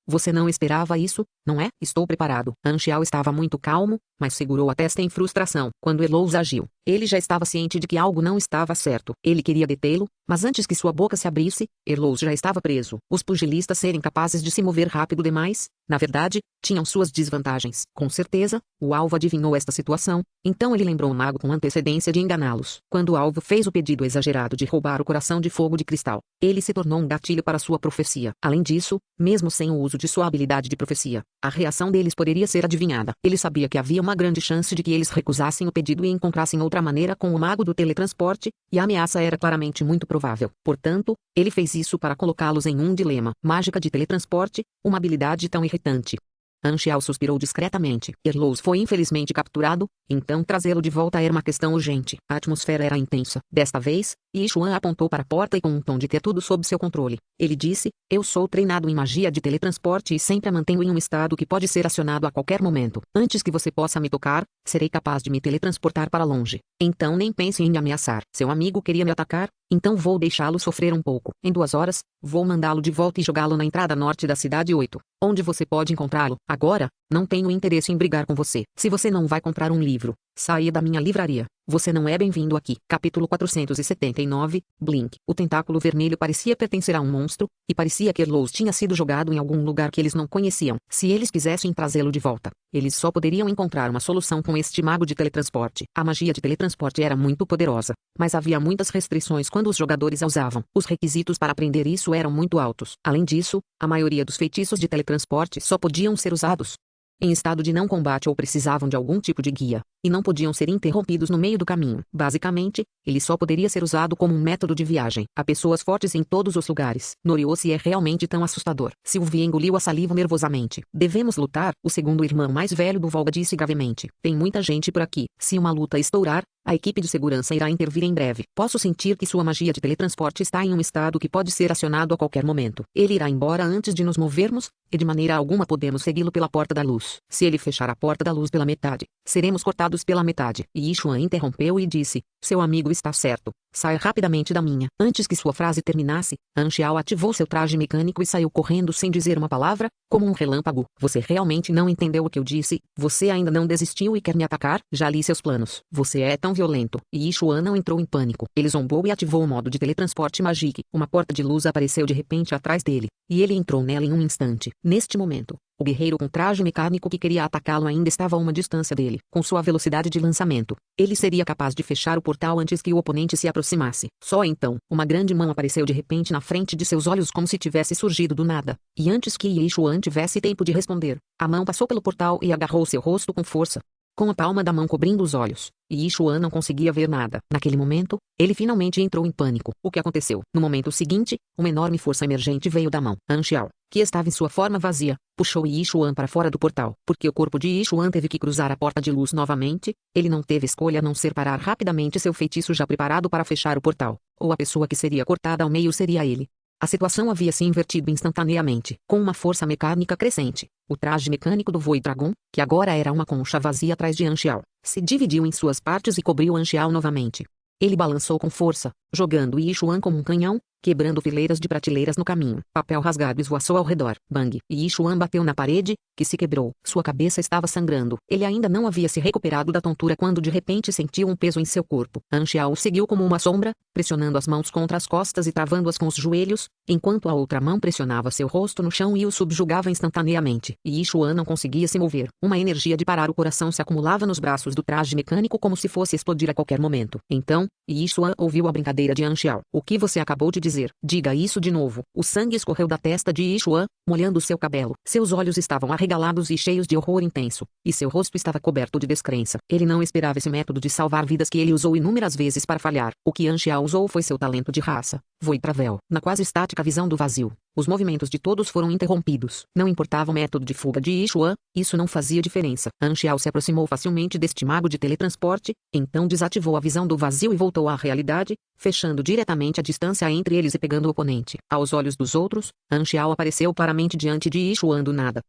Você não esperava isso, não é? Estou preparado. Anxiao estava muito calmo, mas segurou a testa em frustração. Quando Erlous agiu, ele já estava ciente de que algo não estava certo. Ele queria detê-lo, mas antes que sua boca se abrisse, Erlous já estava preso. Os pugilistas serem capazes de se mover rápido demais, na verdade, tinham suas desvantagens. Com certeza, o alvo adivinhou esta situação, então ele lembrou o mago com antecedência de enganá-los. Quando o alvo fez o pedido exagerado de roubar o coração de fogo de cristal, ele se tornou um gatilho para sua profecia. Além disso, mesmo sem o uso de sua habilidade de profecia, a reação deles poderia ser adivinhada. Ele sabia que havia uma grande chance de que eles recusassem o pedido e encontrassem outra maneira com o mago do teletransporte, e a ameaça era claramente muito provável. Portanto, ele fez isso para colocá-los em um dilema. Mágica de teletransporte, uma habilidade tão irritante. Anxiao suspirou discretamente. Erlous foi infelizmente capturado, então trazê-lo de volta era uma questão urgente. A atmosfera era intensa. Desta vez, Ishuan apontou para a porta e com um tom de ter tudo sob seu controle. Ele disse, eu sou treinado em magia de teletransporte e sempre a mantenho em um estado que pode ser acionado a qualquer momento. Antes que você possa me tocar, serei capaz de me teletransportar para longe. Então nem pense em me ameaçar. Seu amigo queria me atacar, então vou deixá-lo sofrer um pouco. Em 2 horas, vou mandá-lo de volta e jogá-lo na entrada norte da cidade 8, onde você pode encontrá-lo. Agora, não tenho interesse em brigar com você. Se você não vai comprar um livro, Saia da minha livraria. Você não é bem-vindo aqui. Capítulo 479, Blink. O tentáculo vermelho parecia pertencer a um monstro, e parecia que Erlos tinha sido jogado em algum lugar que eles não conheciam. Se eles quisessem trazê-lo de volta, eles só poderiam encontrar uma solução com este mago de teletransporte. A magia de teletransporte era muito poderosa, mas havia muitas restrições quando os jogadores a usavam. Os requisitos para aprender isso eram muito altos. Além disso, a maioria dos feitiços de teletransporte só podiam ser usados em estado de não combate ou precisavam de algum tipo de guia, e não podiam ser interrompidos no meio do caminho. Basicamente, ele só poderia ser usado como um método de viagem. Há pessoas fortes em todos os lugares. Noriose é realmente tão assustador. Sylvie engoliu a saliva nervosamente. Devemos lutar, o segundo irmão mais velho do Volga disse gravemente. Tem muita gente por aqui. Se uma luta estourar, a equipe de segurança irá intervir em breve. Posso sentir que sua magia de teletransporte está em um estado que pode ser acionado a qualquer momento. Ele irá embora antes de nos movermos, e de maneira alguma podemos segui-lo pela porta da luz. Se ele fechar a porta da luz pela metade, seremos cortados pela metade. E Yishuan interrompeu e disse, seu amigo está certo. Saia rapidamente da minha. Antes que sua frase terminasse, Anxiao ativou seu traje mecânico e saiu correndo sem dizer uma palavra, como um relâmpago. Você realmente não entendeu o que eu disse? Você ainda não desistiu e quer me atacar? Já li seus planos. Você é tão violento. E Yishuan não entrou em pânico. Ele zombou e ativou o modo de teletransporte Magic. Uma porta de luz apareceu de repente atrás dele, e ele entrou nela em um instante. Neste momento, o guerreiro com traje mecânico que queria atacá-lo ainda estava a uma distância dele. Com sua velocidade de lançamento, ele seria capaz de fechar o portal antes que o oponente se aproximasse. Só então, uma grande mão apareceu de repente na frente de seus olhos como se tivesse surgido do nada. E antes que Yishuan tivesse tempo de responder, a mão passou pelo portal e agarrou seu rosto com força, com a palma da mão cobrindo os olhos, e Yishuan não conseguia ver nada. Naquele momento, ele finalmente entrou em pânico. O que aconteceu? No momento seguinte, uma enorme força emergente veio da mão. Anxiao, que estava em sua forma vazia, puxou Yishuan para fora do portal. Porque o corpo de Yishuan teve que cruzar a porta de luz novamente, ele não teve escolha a não ser parar rapidamente seu feitiço já preparado para fechar o portal. Ou a pessoa que seria cortada ao meio seria ele. A situação havia se invertido instantaneamente, com uma força mecânica crescente. O traje mecânico do Void Dragon, que agora era uma concha vazia atrás de Anxiao, se dividiu em suas partes e cobriu Anxiao novamente. Ele balançou com força, jogando Yishuan como um canhão, quebrando fileiras de prateleiras no caminho. Papel rasgado esvoaçou ao redor. Bang! E Yishuan bateu na parede, que se quebrou. Sua cabeça estava sangrando. Ele ainda não havia se recuperado da tontura quando de repente sentiu um peso em seu corpo. Anxiao seguiu como uma sombra, pressionando as mãos contra as costas e travando-as com os joelhos, enquanto a outra mão pressionava seu rosto no chão e o subjugava instantaneamente. E Yishuan não conseguia se mover. Uma energia de parar o coração se acumulava nos braços do traje mecânico como se fosse explodir a qualquer momento. Então, Yishuan ouviu a brincadeira de Anxiao. O que você acabou de dizer? Diga isso de novo. O sangue escorreu da testa de Yishuan, molhando seu cabelo. Seus olhos estavam arregalados e cheios de horror intenso, e seu rosto estava coberto de descrença. Ele não esperava esse método de salvar vidas que ele usou inúmeras vezes para falhar. O que Anxiao usou foi seu talento de raça, Void Travel. Na quase estática visão do vazio, os movimentos de todos foram interrompidos. Não importava o método de fuga de Yishuan, isso não fazia diferença. Anxiao se aproximou facilmente deste mago de teletransporte, então desativou a visão do vazio e voltou à realidade, fechando diretamente a distância entre eles e pegando o oponente. Aos olhos dos outros, Anxiao apareceu claramente diante de Yishuan do nada.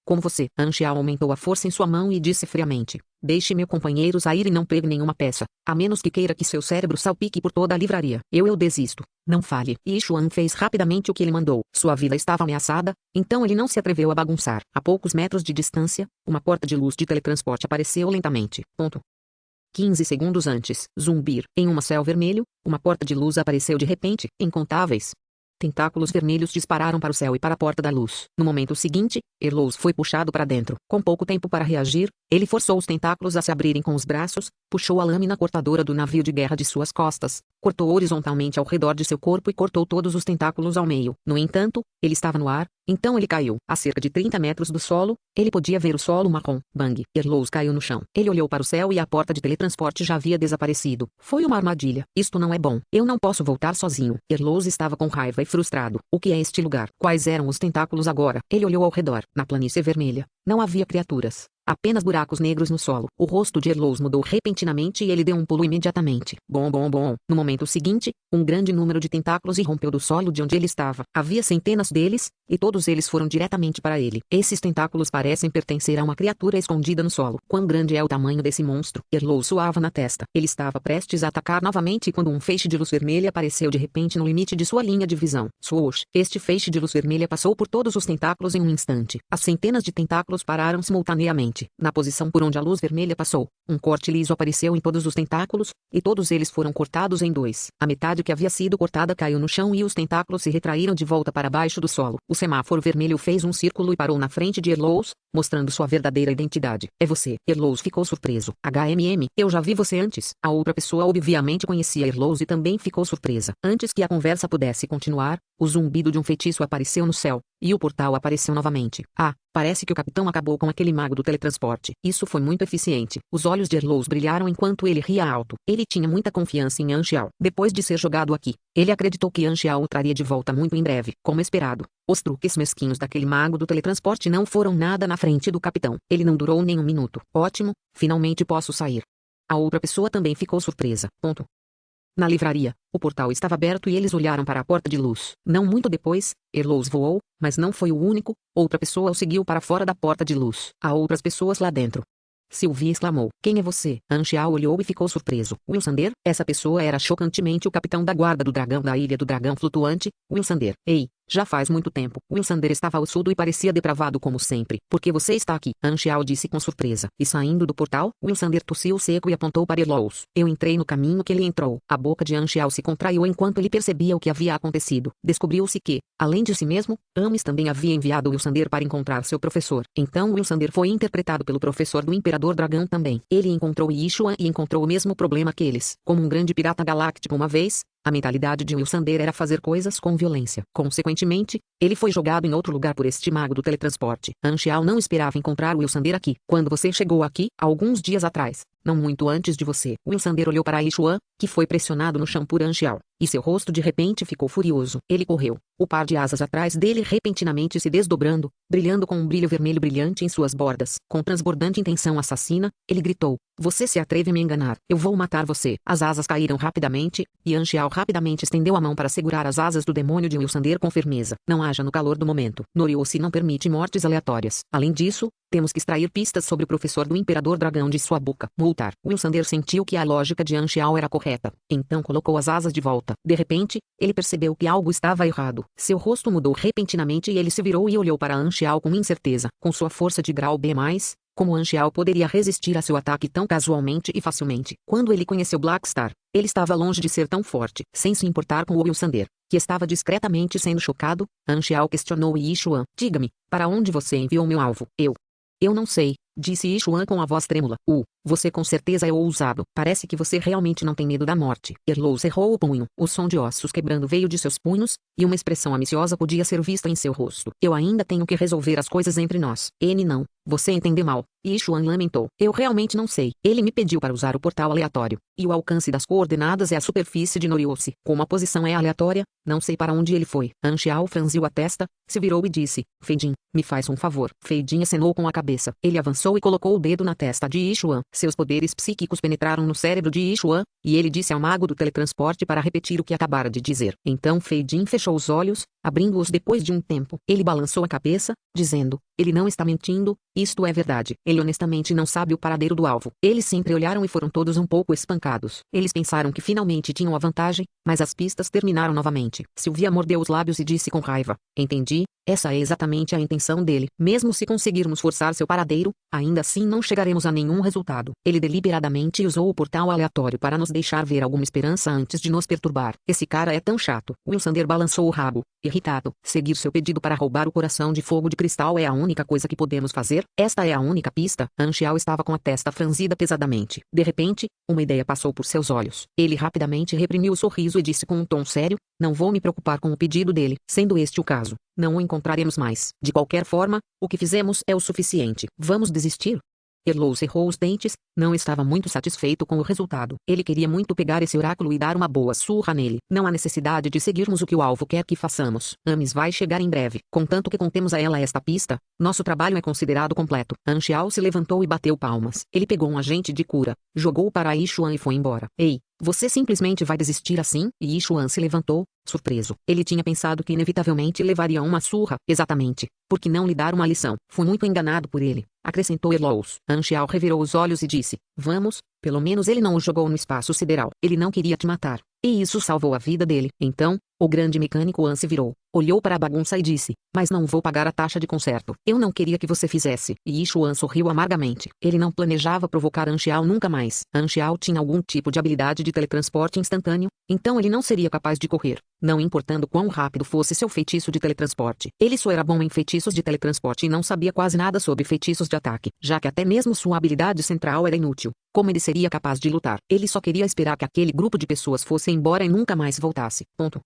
Como você? Anxiao aumentou a força em sua mão e disse friamente. Deixe meu companheiro sair e não pegue nenhuma peça, a menos que queira que seu cérebro salpique por toda a livraria. Eu desisto. Não fale. Yishuan fez rapidamente o que ele mandou. Sua vida estava ameaçada, então ele não se atreveu a bagunçar. A poucos metros de distância, uma porta de luz de teletransporte apareceu lentamente. 15 segundos antes, zumbir. Em um céu vermelho, uma porta de luz apareceu de repente, incontáveis tentáculos vermelhos dispararam para o céu e para a porta da luz. No momento seguinte, Erlos foi puxado para dentro. Com pouco tempo para reagir, ele forçou os tentáculos a se abrirem com os braços, puxou a lâmina cortadora do navio de guerra de suas costas, cortou horizontalmente ao redor de seu corpo e cortou todos os tentáculos ao meio. No entanto, ele estava no ar, então ele caiu. A cerca de 30 metros do solo, ele podia ver o solo marrom. Bang! Erlos caiu no chão. Ele olhou para o céu e a porta de teletransporte já havia desaparecido. Foi uma armadilha. Isto não é bom. Eu não posso voltar sozinho. Erlos estava com raiva e frustrado. O que é este lugar? Quais eram os tentáculos agora? Ele olhou ao redor. Na planície vermelha, não havia criaturas. Apenas buracos negros no solo. O rosto de Erlos mudou repentinamente e ele deu um pulo imediatamente. Bom. No momento seguinte, um grande número de tentáculos irrompeu do solo de onde ele estava. Havia centenas deles, e todos eles foram diretamente para ele. Esses tentáculos parecem pertencer a uma criatura escondida no solo. Quão grande é o tamanho desse monstro? Erlos suava na testa. Ele estava prestes a atacar novamente quando um feixe de luz vermelha apareceu de repente no limite de sua linha de visão. Swoosh! Este feixe de luz vermelha passou por todos os tentáculos em um instante. As centenas de tentáculos tentáculos pararam simultaneamente. Na posição por onde a luz vermelha passou, um corte liso apareceu em todos os tentáculos, e todos eles foram cortados em dois. A metade que havia sido cortada caiu no chão e os tentáculos se retraíram de volta para baixo do solo. O semáforo vermelho fez um círculo e parou na frente de Erlous, mostrando sua verdadeira identidade. É você. Erlous ficou surpreso. Eu já vi você antes. A outra pessoa obviamente conhecia Erlous e também ficou surpresa. Antes que a conversa pudesse continuar, o zumbido de um feitiço apareceu no céu, e o portal apareceu novamente. Parece que o capitão acabou com aquele mago do teletransporte. Isso foi muito eficiente. Os olhos de Erlous brilharam enquanto ele ria alto. Ele tinha muita confiança em Anxiao. Depois de ser jogado aqui, ele acreditou que Anxiao o traria de volta muito em breve. Como esperado, os truques mesquinhos daquele mago do teletransporte não foram nada na frente do capitão. Ele não durou nem um minuto. Ótimo, finalmente posso sair. A outra pessoa também ficou surpresa. Na livraria, o portal estava aberto e eles olharam para a porta de luz. Não muito depois, Erlous voou, mas não foi o único. Outra pessoa o seguiu para fora da porta de luz. Há outras pessoas lá dentro. Sylvie exclamou. Quem é você? Anxiao olhou e ficou surpreso. Wilsander? Essa pessoa era chocantemente o capitão da guarda do dragão da Ilha do Dragão Flutuante, Wilsander. Ei, já faz muito tempo. Wilsander estava ossudo e parecia depravado como sempre. Por que você está aqui? Anxiao disse com surpresa. E saindo do portal, Wilsander tossiu seco e apontou para Erlous. Eu entrei no caminho que ele entrou. A boca de Anxiao se contraiu enquanto ele percebia o que havia acontecido. Descobriu-se que, além de si mesmo, Ames também havia enviado Wilsander para encontrar seu professor. Então Wilsander foi interpretado pelo professor do Imperador Dragão também. Ele encontrou Yishuan e encontrou o mesmo problema que eles. Como um grande pirata galáctico uma vez, a mentalidade de Wilsander era fazer coisas com violência. Consequentemente, ele foi jogado em outro lugar por este mago do teletransporte. Anxiao não esperava encontrar Wilsander aqui. Quando você chegou aqui, alguns dias atrás, não muito antes de você, Wilsander olhou para Yishuan, que foi pressionado no chão por Anxiao, e seu rosto de repente ficou furioso. Ele correu, o par de asas atrás dele repentinamente se desdobrando, brilhando com um brilho vermelho brilhante em suas bordas. Com transbordante intenção assassina, ele gritou: você se atreve a me enganar. Eu vou matar você. As asas caíram rapidamente, e Anxiao rapidamente estendeu a mão para segurar as asas do demônio de Wilsander com firmeza. Não haja no calor do momento. Noriose não permite mortes aleatórias. Além disso, temos que extrair pistas sobre o professor do Imperador Dragão de sua boca. Multar. Wilsander sentiu que a lógica de Anxiao era correta. Então colocou as asas de volta. De repente, ele percebeu que algo estava errado. Seu rosto mudou repentinamente e ele se virou e olhou para Anxiao com incerteza. Com sua força de grau B+, como Anxiao poderia resistir a seu ataque tão casualmente e facilmente? Quando ele conheceu Blackstar, ele estava longe de ser tão forte. Sem se importar com o Wilsander, que estava discretamente sendo chocado, Anxiao questionou Yishuan. Diga-me, para onde você enviou meu alvo? Eu não sei, disse Yishuan com a voz trêmula. Você com certeza é ousado. Parece que você realmente não tem medo da morte. Erlous cerrou o punho. O som de ossos quebrando veio de seus punhos, e uma expressão ambiciosa podia ser vista em seu rosto. Eu ainda tenho que resolver as coisas entre nós. Não. Você entendeu mal. Yishuan lamentou. Eu realmente não sei. Ele me pediu para usar o portal aleatório, e o alcance das coordenadas é a superfície de Noriose. Como a posição é aleatória, não sei para onde ele foi. Anxiao franziu a testa, se virou e disse: Feijin, me faz um favor. Feijin acenou com a cabeça. Ele avançou e colocou o dedo na testa de Yishuan. Seus poderes psíquicos penetraram no cérebro de Yishuan, e ele disse ao mago do teletransporte para repetir o que acabara de dizer. Então Feijin fechou os olhos, abrindo-os depois de um tempo. Ele balançou a cabeça, dizendo: ele não está mentindo, isto é verdade. Ele honestamente não sabe o paradeiro do alvo. Eles sempre olharam e foram todos um pouco espancados. Eles pensaram que finalmente tinham a vantagem, mas as pistas terminaram novamente. Sylvia mordeu os lábios e disse com raiva: entendi, essa é exatamente a intenção dele. Mesmo se conseguirmos forçar seu paradeiro, ainda assim não chegaremos a nenhum resultado. Ele deliberadamente usou o portal aleatório para nos deixar ver alguma esperança antes de nos perturbar. Esse cara é tão chato. Wilsander balançou o rabo, irritado. Seguir seu pedido para roubar o coração de fogo de cristal é a única coisa que podemos fazer? Esta é a única pista? Anxiao estava com a testa franzida pesadamente. De repente, uma ideia passou por seus olhos. Ele rapidamente reprimiu o sorriso e disse com um tom sério: não vou me preocupar com o pedido dele. Sendo este o caso, não o encontraremos mais. De qualquer forma, o que fizemos é o suficiente. Vamos desistir? Erlous cerrou os dentes, não estava muito satisfeito com o resultado. Ele queria muito pegar esse oráculo e dar uma boa surra nele. Não há necessidade de seguirmos o que o alvo quer que façamos. Ames vai chegar em breve. Contanto que contemos a ela esta pista, nosso trabalho é considerado completo. Anxiao se levantou e bateu palmas. Ele pegou um agente de cura, jogou para Yishuan e foi embora. Ei, você simplesmente vai desistir assim? E Yishuan se levantou, surpreso. Ele tinha pensado que inevitavelmente levaria uma surra. Exatamente. Por que não lhe dar uma lição? Fui muito enganado por ele, acrescentou Erlous. Anxiao revirou os olhos e disse: vamos, pelo menos ele não o jogou no espaço sideral. Ele não queria te matar, e isso salvou a vida dele. Então, O grande mecânico An se virou, olhou para a bagunça e disse, mas não vou pagar a taxa de conserto. Eu não queria que você fizesse. E Yishuan sorriu amargamente. Ele não planejava provocar Anxiao nunca mais. Anxiao tinha algum tipo de habilidade de teletransporte instantâneo, então ele não seria capaz de correr, não importando quão rápido fosse seu feitiço de teletransporte. Ele só era bom em feitiços de teletransporte e não sabia quase nada sobre feitiços de ataque, já que até mesmo sua habilidade central era inútil. Como ele seria capaz de lutar? Ele só queria esperar que aquele grupo de pessoas fosse embora e nunca mais voltasse. Ponto.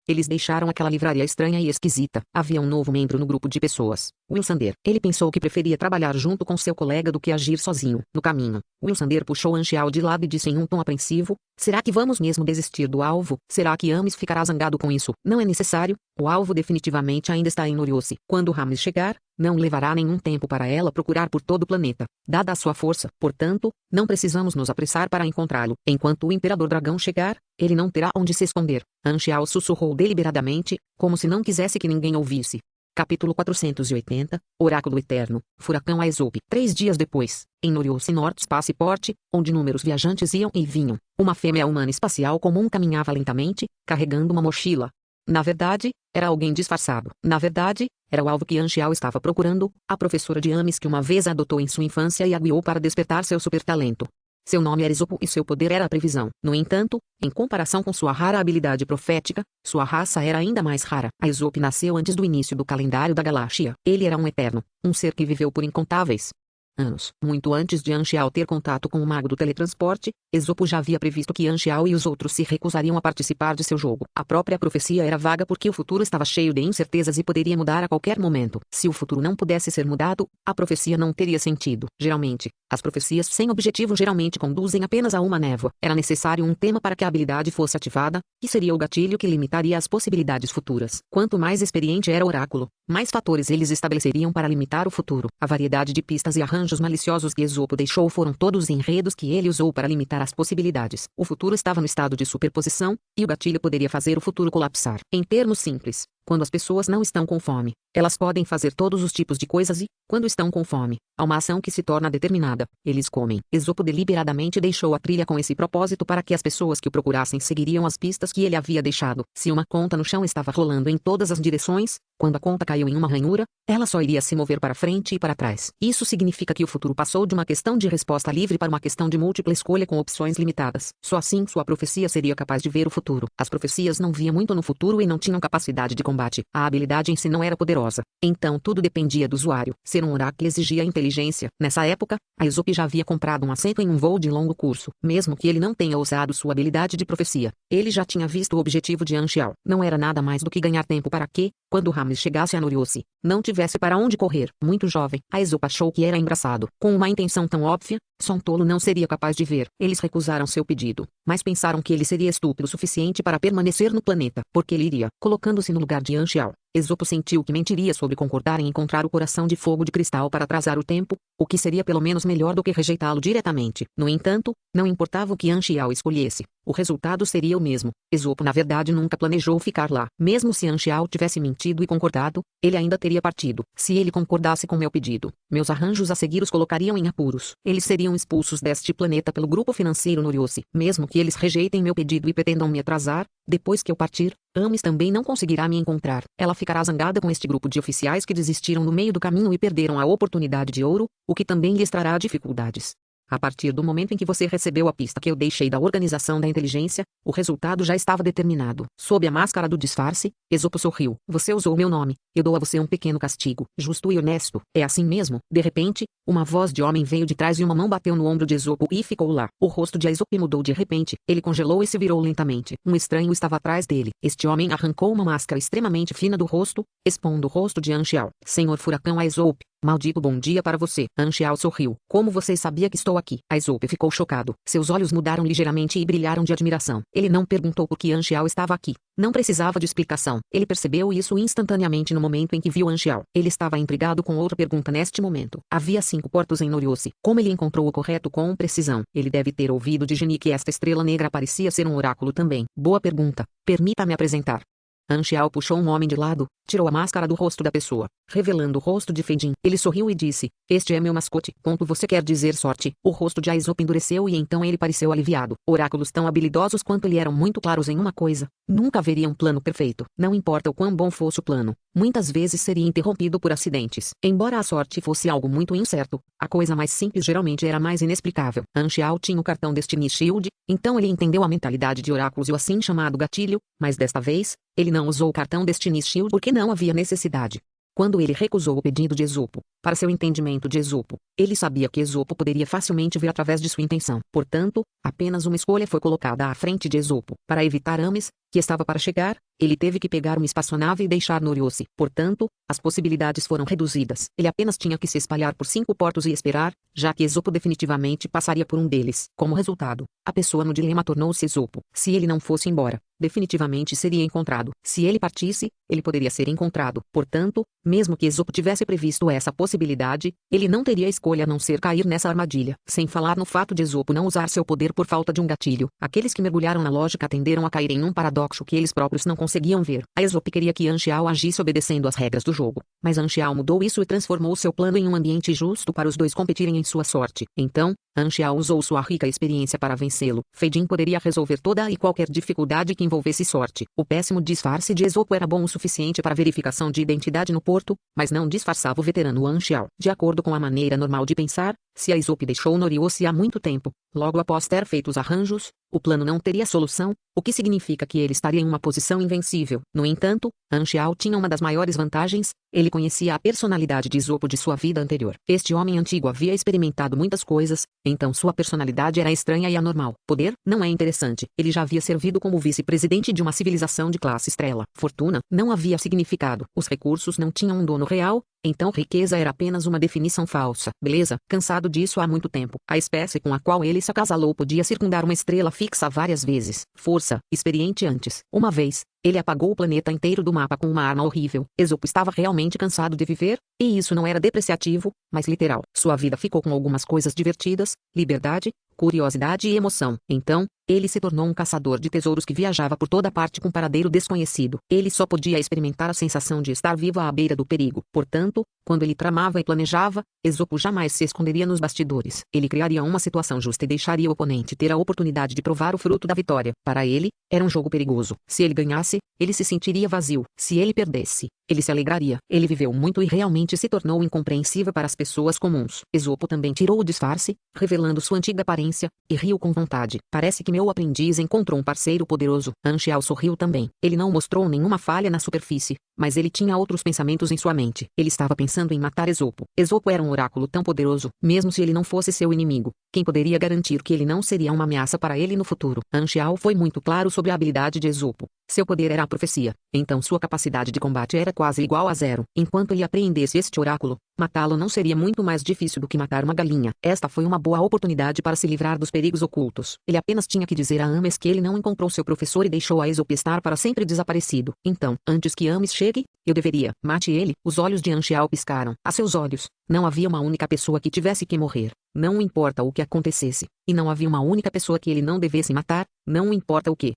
Eles deixaram aquela livraria estranha e esquisita. Havia um novo membro no grupo de pessoas, Wilsander. Ele pensou que preferia trabalhar junto com seu colega do que agir sozinho. No caminho, Wilsander puxou Anxiao de lado e disse em um tom apreensivo, será que vamos mesmo desistir do alvo? Será que Ames ficará zangado com isso? Não é necessário. O alvo definitivamente ainda está em Noriose. Quando Rames chegar, não levará nenhum tempo para ela procurar por todo o planeta. Dada a sua força, portanto, não precisamos nos apressar para encontrá-lo. Enquanto o Imperador Dragão chegar, ele não terá onde se esconder. Anxiao sussurrou deliberadamente, como se não quisesse que ninguém ouvisse. Capítulo 480, Oráculo Eterno, Furacão Aesop. 3 dias depois, em Noriose North Spaceport, onde inúmeros viajantes iam e vinham, uma fêmea humana espacial comum caminhava lentamente, carregando uma mochila. Na verdade, era alguém disfarçado. Na verdade, era o alvo que Anxiao estava procurando, a professora de Ames que uma vez a adotou em sua infância e a guiou para despertar seu supertalento. Seu nome era Esopo e seu poder era a previsão. No entanto, em comparação com sua rara habilidade profética, sua raça era ainda mais rara. A Esopo nasceu antes do início do calendário da galáxia. Ele era um eterno, um ser que viveu por incontáveis anos. Muito antes de Anxiao ter contato com o mago do teletransporte, Esopo já havia previsto que Anxiao e os outros se recusariam a participar de seu jogo. A própria profecia era vaga porque o futuro estava cheio de incertezas e poderia mudar a qualquer momento. Se o futuro não pudesse ser mudado, a profecia não teria sentido. Geralmente, as profecias sem objetivo geralmente conduzem apenas a uma névoa. Era necessário um tema para que a habilidade fosse ativada, que seria o gatilho que limitaria as possibilidades futuras. Quanto mais experiente era o oráculo, mais fatores eles estabeleceriam para limitar o futuro. A variedade de pistas e arranjos maliciosos que Esopo deixou foram todos enredos que ele usou para limitar as possibilidades. O futuro estava no estado de superposição, e o gatilho poderia fazer o futuro colapsar. Em termos simples, quando as pessoas não estão com fome, elas podem fazer todos os tipos de coisas e, quando estão com fome, há uma ação que se torna determinada. Eles comem. Esopo deliberadamente deixou a trilha com esse propósito para que as pessoas que o procurassem seguiriam as pistas que ele havia deixado. Se uma conta no chão estava rolando em todas as direções, quando a conta caiu em uma ranhura, ela só iria se mover para frente e para trás. Isso significa que o futuro passou de uma questão de resposta livre para uma questão de múltipla escolha com opções limitadas. Só assim sua profecia seria capaz de ver o futuro. As profecias não viam muito no futuro e não tinham capacidade de combate. A habilidade em si não era poderosa. Então tudo dependia do usuário. Ser um oráculo exigia inteligência. Nessa época, a Esopo já havia comprado um assento em um voo de longo curso. Mesmo que ele não tenha usado sua habilidade de profecia, ele já tinha visto o objetivo de Anxiao. Não era nada mais do que ganhar tempo para que, quando Rames chegasse a Noriose, não tivesse para onde correr. Muito jovem, a Esopo achou que era engraçado. Com uma intenção tão óbvia, só um tolo não seria capaz de ver. Eles recusaram seu pedido, mas pensaram que ele seria estúpido o suficiente para permanecer no planeta, porque ele iria, colocando-se no lugar de Anxiao. Esopo sentiu que mentiria sobre concordar em encontrar o coração de fogo de cristal para atrasar o tempo, o que seria pelo menos melhor do que rejeitá-lo diretamente. No entanto, não importava o que Anxiao escolhesse, o resultado seria o mesmo. Esopo na verdade nunca planejou ficar lá. Mesmo se Anxiao tivesse mentido e concordado, ele ainda teria partido. Se ele concordasse com meu pedido, meus arranjos a seguir os colocariam em apuros. Eles seriam expulsos deste planeta pelo grupo financeiro Noriose. Mesmo que eles rejeitem meu pedido e pretendam me atrasar, depois que eu partir, Ames também não conseguirá me encontrar. Ela ficará zangada com este grupo de oficiais que desistiram no meio do caminho e perderam a oportunidade de ouro, o que também lhes trará dificuldades. A partir do momento em que você recebeu a pista que eu deixei da organização da inteligência, o resultado já estava determinado. Sob a máscara do disfarce, Esopo sorriu. Você usou meu nome. Eu dou a você um pequeno castigo. Justo e honesto. É assim mesmo? De repente, uma voz de homem veio de trás e uma mão bateu no ombro de Esopo e ficou lá. O rosto de Esopo mudou de repente. Ele congelou e se virou lentamente. Um estranho estava atrás dele. Este homem arrancou uma máscara extremamente fina do rosto, expondo o rosto de Anxiao. Senhor Furacão Aesop, maldito bom dia para você. Anxiao sorriu. Como você sabia que estou aqui? Aesop ficou chocado. Seus olhos mudaram ligeiramente e brilharam de admiração. Ele não perguntou por que Anxiao estava aqui. Não precisava de explicação. Ele percebeu isso instantaneamente no momento em que viu Anxiao. Ele estava intrigado com outra pergunta neste momento. Havia 5 portos em Noriose. Como ele encontrou o correto com precisão? Ele deve ter ouvido de Geni que esta estrela negra parecia ser um oráculo também. Boa pergunta. Permita-me apresentar. Anxiao puxou um homem de lado, tirou a máscara do rosto da pessoa, revelando o rosto de Feijin. Ele sorriu e disse: "Este é meu mascote." Você quer dizer sorte? O rosto de Aesop endureceu e então ele pareceu aliviado. Oráculos tão habilidosos quanto ele eram muito claros em uma coisa: nunca haveria um plano perfeito. Não importa o quão bom fosse o plano, muitas vezes seria interrompido por acidentes. Embora a sorte fosse algo muito incerto, a coisa mais simples geralmente era mais inexplicável. Anxiao tinha o cartão Destiny Shield, então ele entendeu a mentalidade de oráculos e o assim chamado gatilho, mas desta vez, ele não usou o cartão Destiny Shield porque não havia necessidade. Quando ele recusou o pedido de Esopo, para seu entendimento de Esopo, ele sabia que Esopo poderia facilmente ver através de sua intenção. Portanto, apenas uma escolha foi colocada à frente de Esopo. Para evitar Ames, que estava para chegar, ele teve que pegar uma espaçonave e deixar Noriose. Portanto, as possibilidades foram reduzidas. Ele apenas tinha que se espalhar por 5 portos e esperar, já que Esopo definitivamente passaria por um deles. Como resultado, a pessoa no dilema tornou-se Esopo. Se ele não fosse embora, definitivamente seria encontrado. Se ele partisse, ele poderia ser encontrado. Portanto, mesmo que Esopo tivesse previsto essa possibilidade, ele não teria escolha a não ser cair nessa armadilha. Sem falar no fato de Esopo não usar seu poder por falta de um gatilho. Aqueles que mergulharam na lógica tenderam a cair em um paradoxo que eles próprios não conseguiam ver. A Esopo queria que Anxiao agisse obedecendo às regras do jogo, mas Anxiao mudou isso e transformou seu plano em um ambiente justo para os dois competirem em sua sorte. Então, Anxiao usou sua rica experiência para vencê-lo. Feijin poderia resolver toda e qualquer dificuldade que envolvesse sorte. O péssimo disfarce de Esopo era bom o suficiente para verificação de identidade no porto, mas não disfarçava o veterano Anxiao. De acordo com a maneira normal de pensar, se a Esopo deixou Noriose há muito tempo, logo após ter feito os arranjos, o plano não teria solução, o que significa que ele estaria em uma posição invencível. No entanto, Anxiao tinha uma das maiores vantagens: ele conhecia a personalidade de Esopo de sua vida anterior. Este homem antigo havia experimentado muitas coisas, então sua personalidade era estranha e anormal. Poder não é interessante. Ele já havia servido como vice-presidente de uma civilização de classe estrela. Fortuna não havia significado. Os recursos não tinham um dono real, então riqueza era apenas uma definição falsa. Beleza, cansado disso há muito tempo. A espécie com a qual ele se acasalou podia circundar uma estrela fixa várias vezes. Força, experiente antes. Uma vez, ele apagou o planeta inteiro do mapa com uma arma horrível. Esopo estava realmente cansado de viver, e isso não era depreciativo, mas literal. Sua vida ficou com algumas coisas divertidas: liberdade, curiosidade e emoção. Então, ele se tornou um caçador de tesouros que viajava por toda parte com paradeiro desconhecido. Ele só podia experimentar a sensação de estar vivo à beira do perigo. Portanto, quando ele tramava e planejava, Esopo jamais se esconderia nos bastidores. Ele criaria uma situação justa e deixaria o oponente ter a oportunidade de provar o fruto da vitória. Para ele, era um jogo perigoso. Se ele ganhasse, ele se sentiria vazio. Se ele perdesse, ele se alegraria. Ele viveu muito e realmente se tornou incompreensível para as pessoas comuns. Esopo também tirou o disfarce, revelando sua antiga aparência, e riu com vontade. Parece que meu aprendiz encontrou um parceiro poderoso. Anxiao sorriu também. Ele não mostrou nenhuma falha na superfície, mas ele tinha outros pensamentos em sua mente. Ele estava pensando em matar Esopo. Esopo era um oráculo tão poderoso, mesmo se ele não fosse seu inimigo. Quem poderia garantir que ele não seria uma ameaça para ele no futuro? Anxiao foi muito claro sobre a habilidade de Esopo. Seu poder era a profecia, então sua capacidade de combate era quase igual a zero. Enquanto ele apreendesse este oráculo, matá-lo não seria muito mais difícil do que matar uma galinha. Esta foi uma boa oportunidade para se livrar dos perigos ocultos. Ele apenas tinha que dizer a Ames que ele não encontrou seu professor e deixou a Esopo estar para sempre desaparecido. Então, antes que Ames chegue, eu deveria. Mate ele. Os olhos de Anxiao piscaram. A seus olhos, não havia uma única pessoa que tivesse que morrer. Não importa o que acontecesse. E não havia uma única pessoa que ele não devesse matar, não importa o que.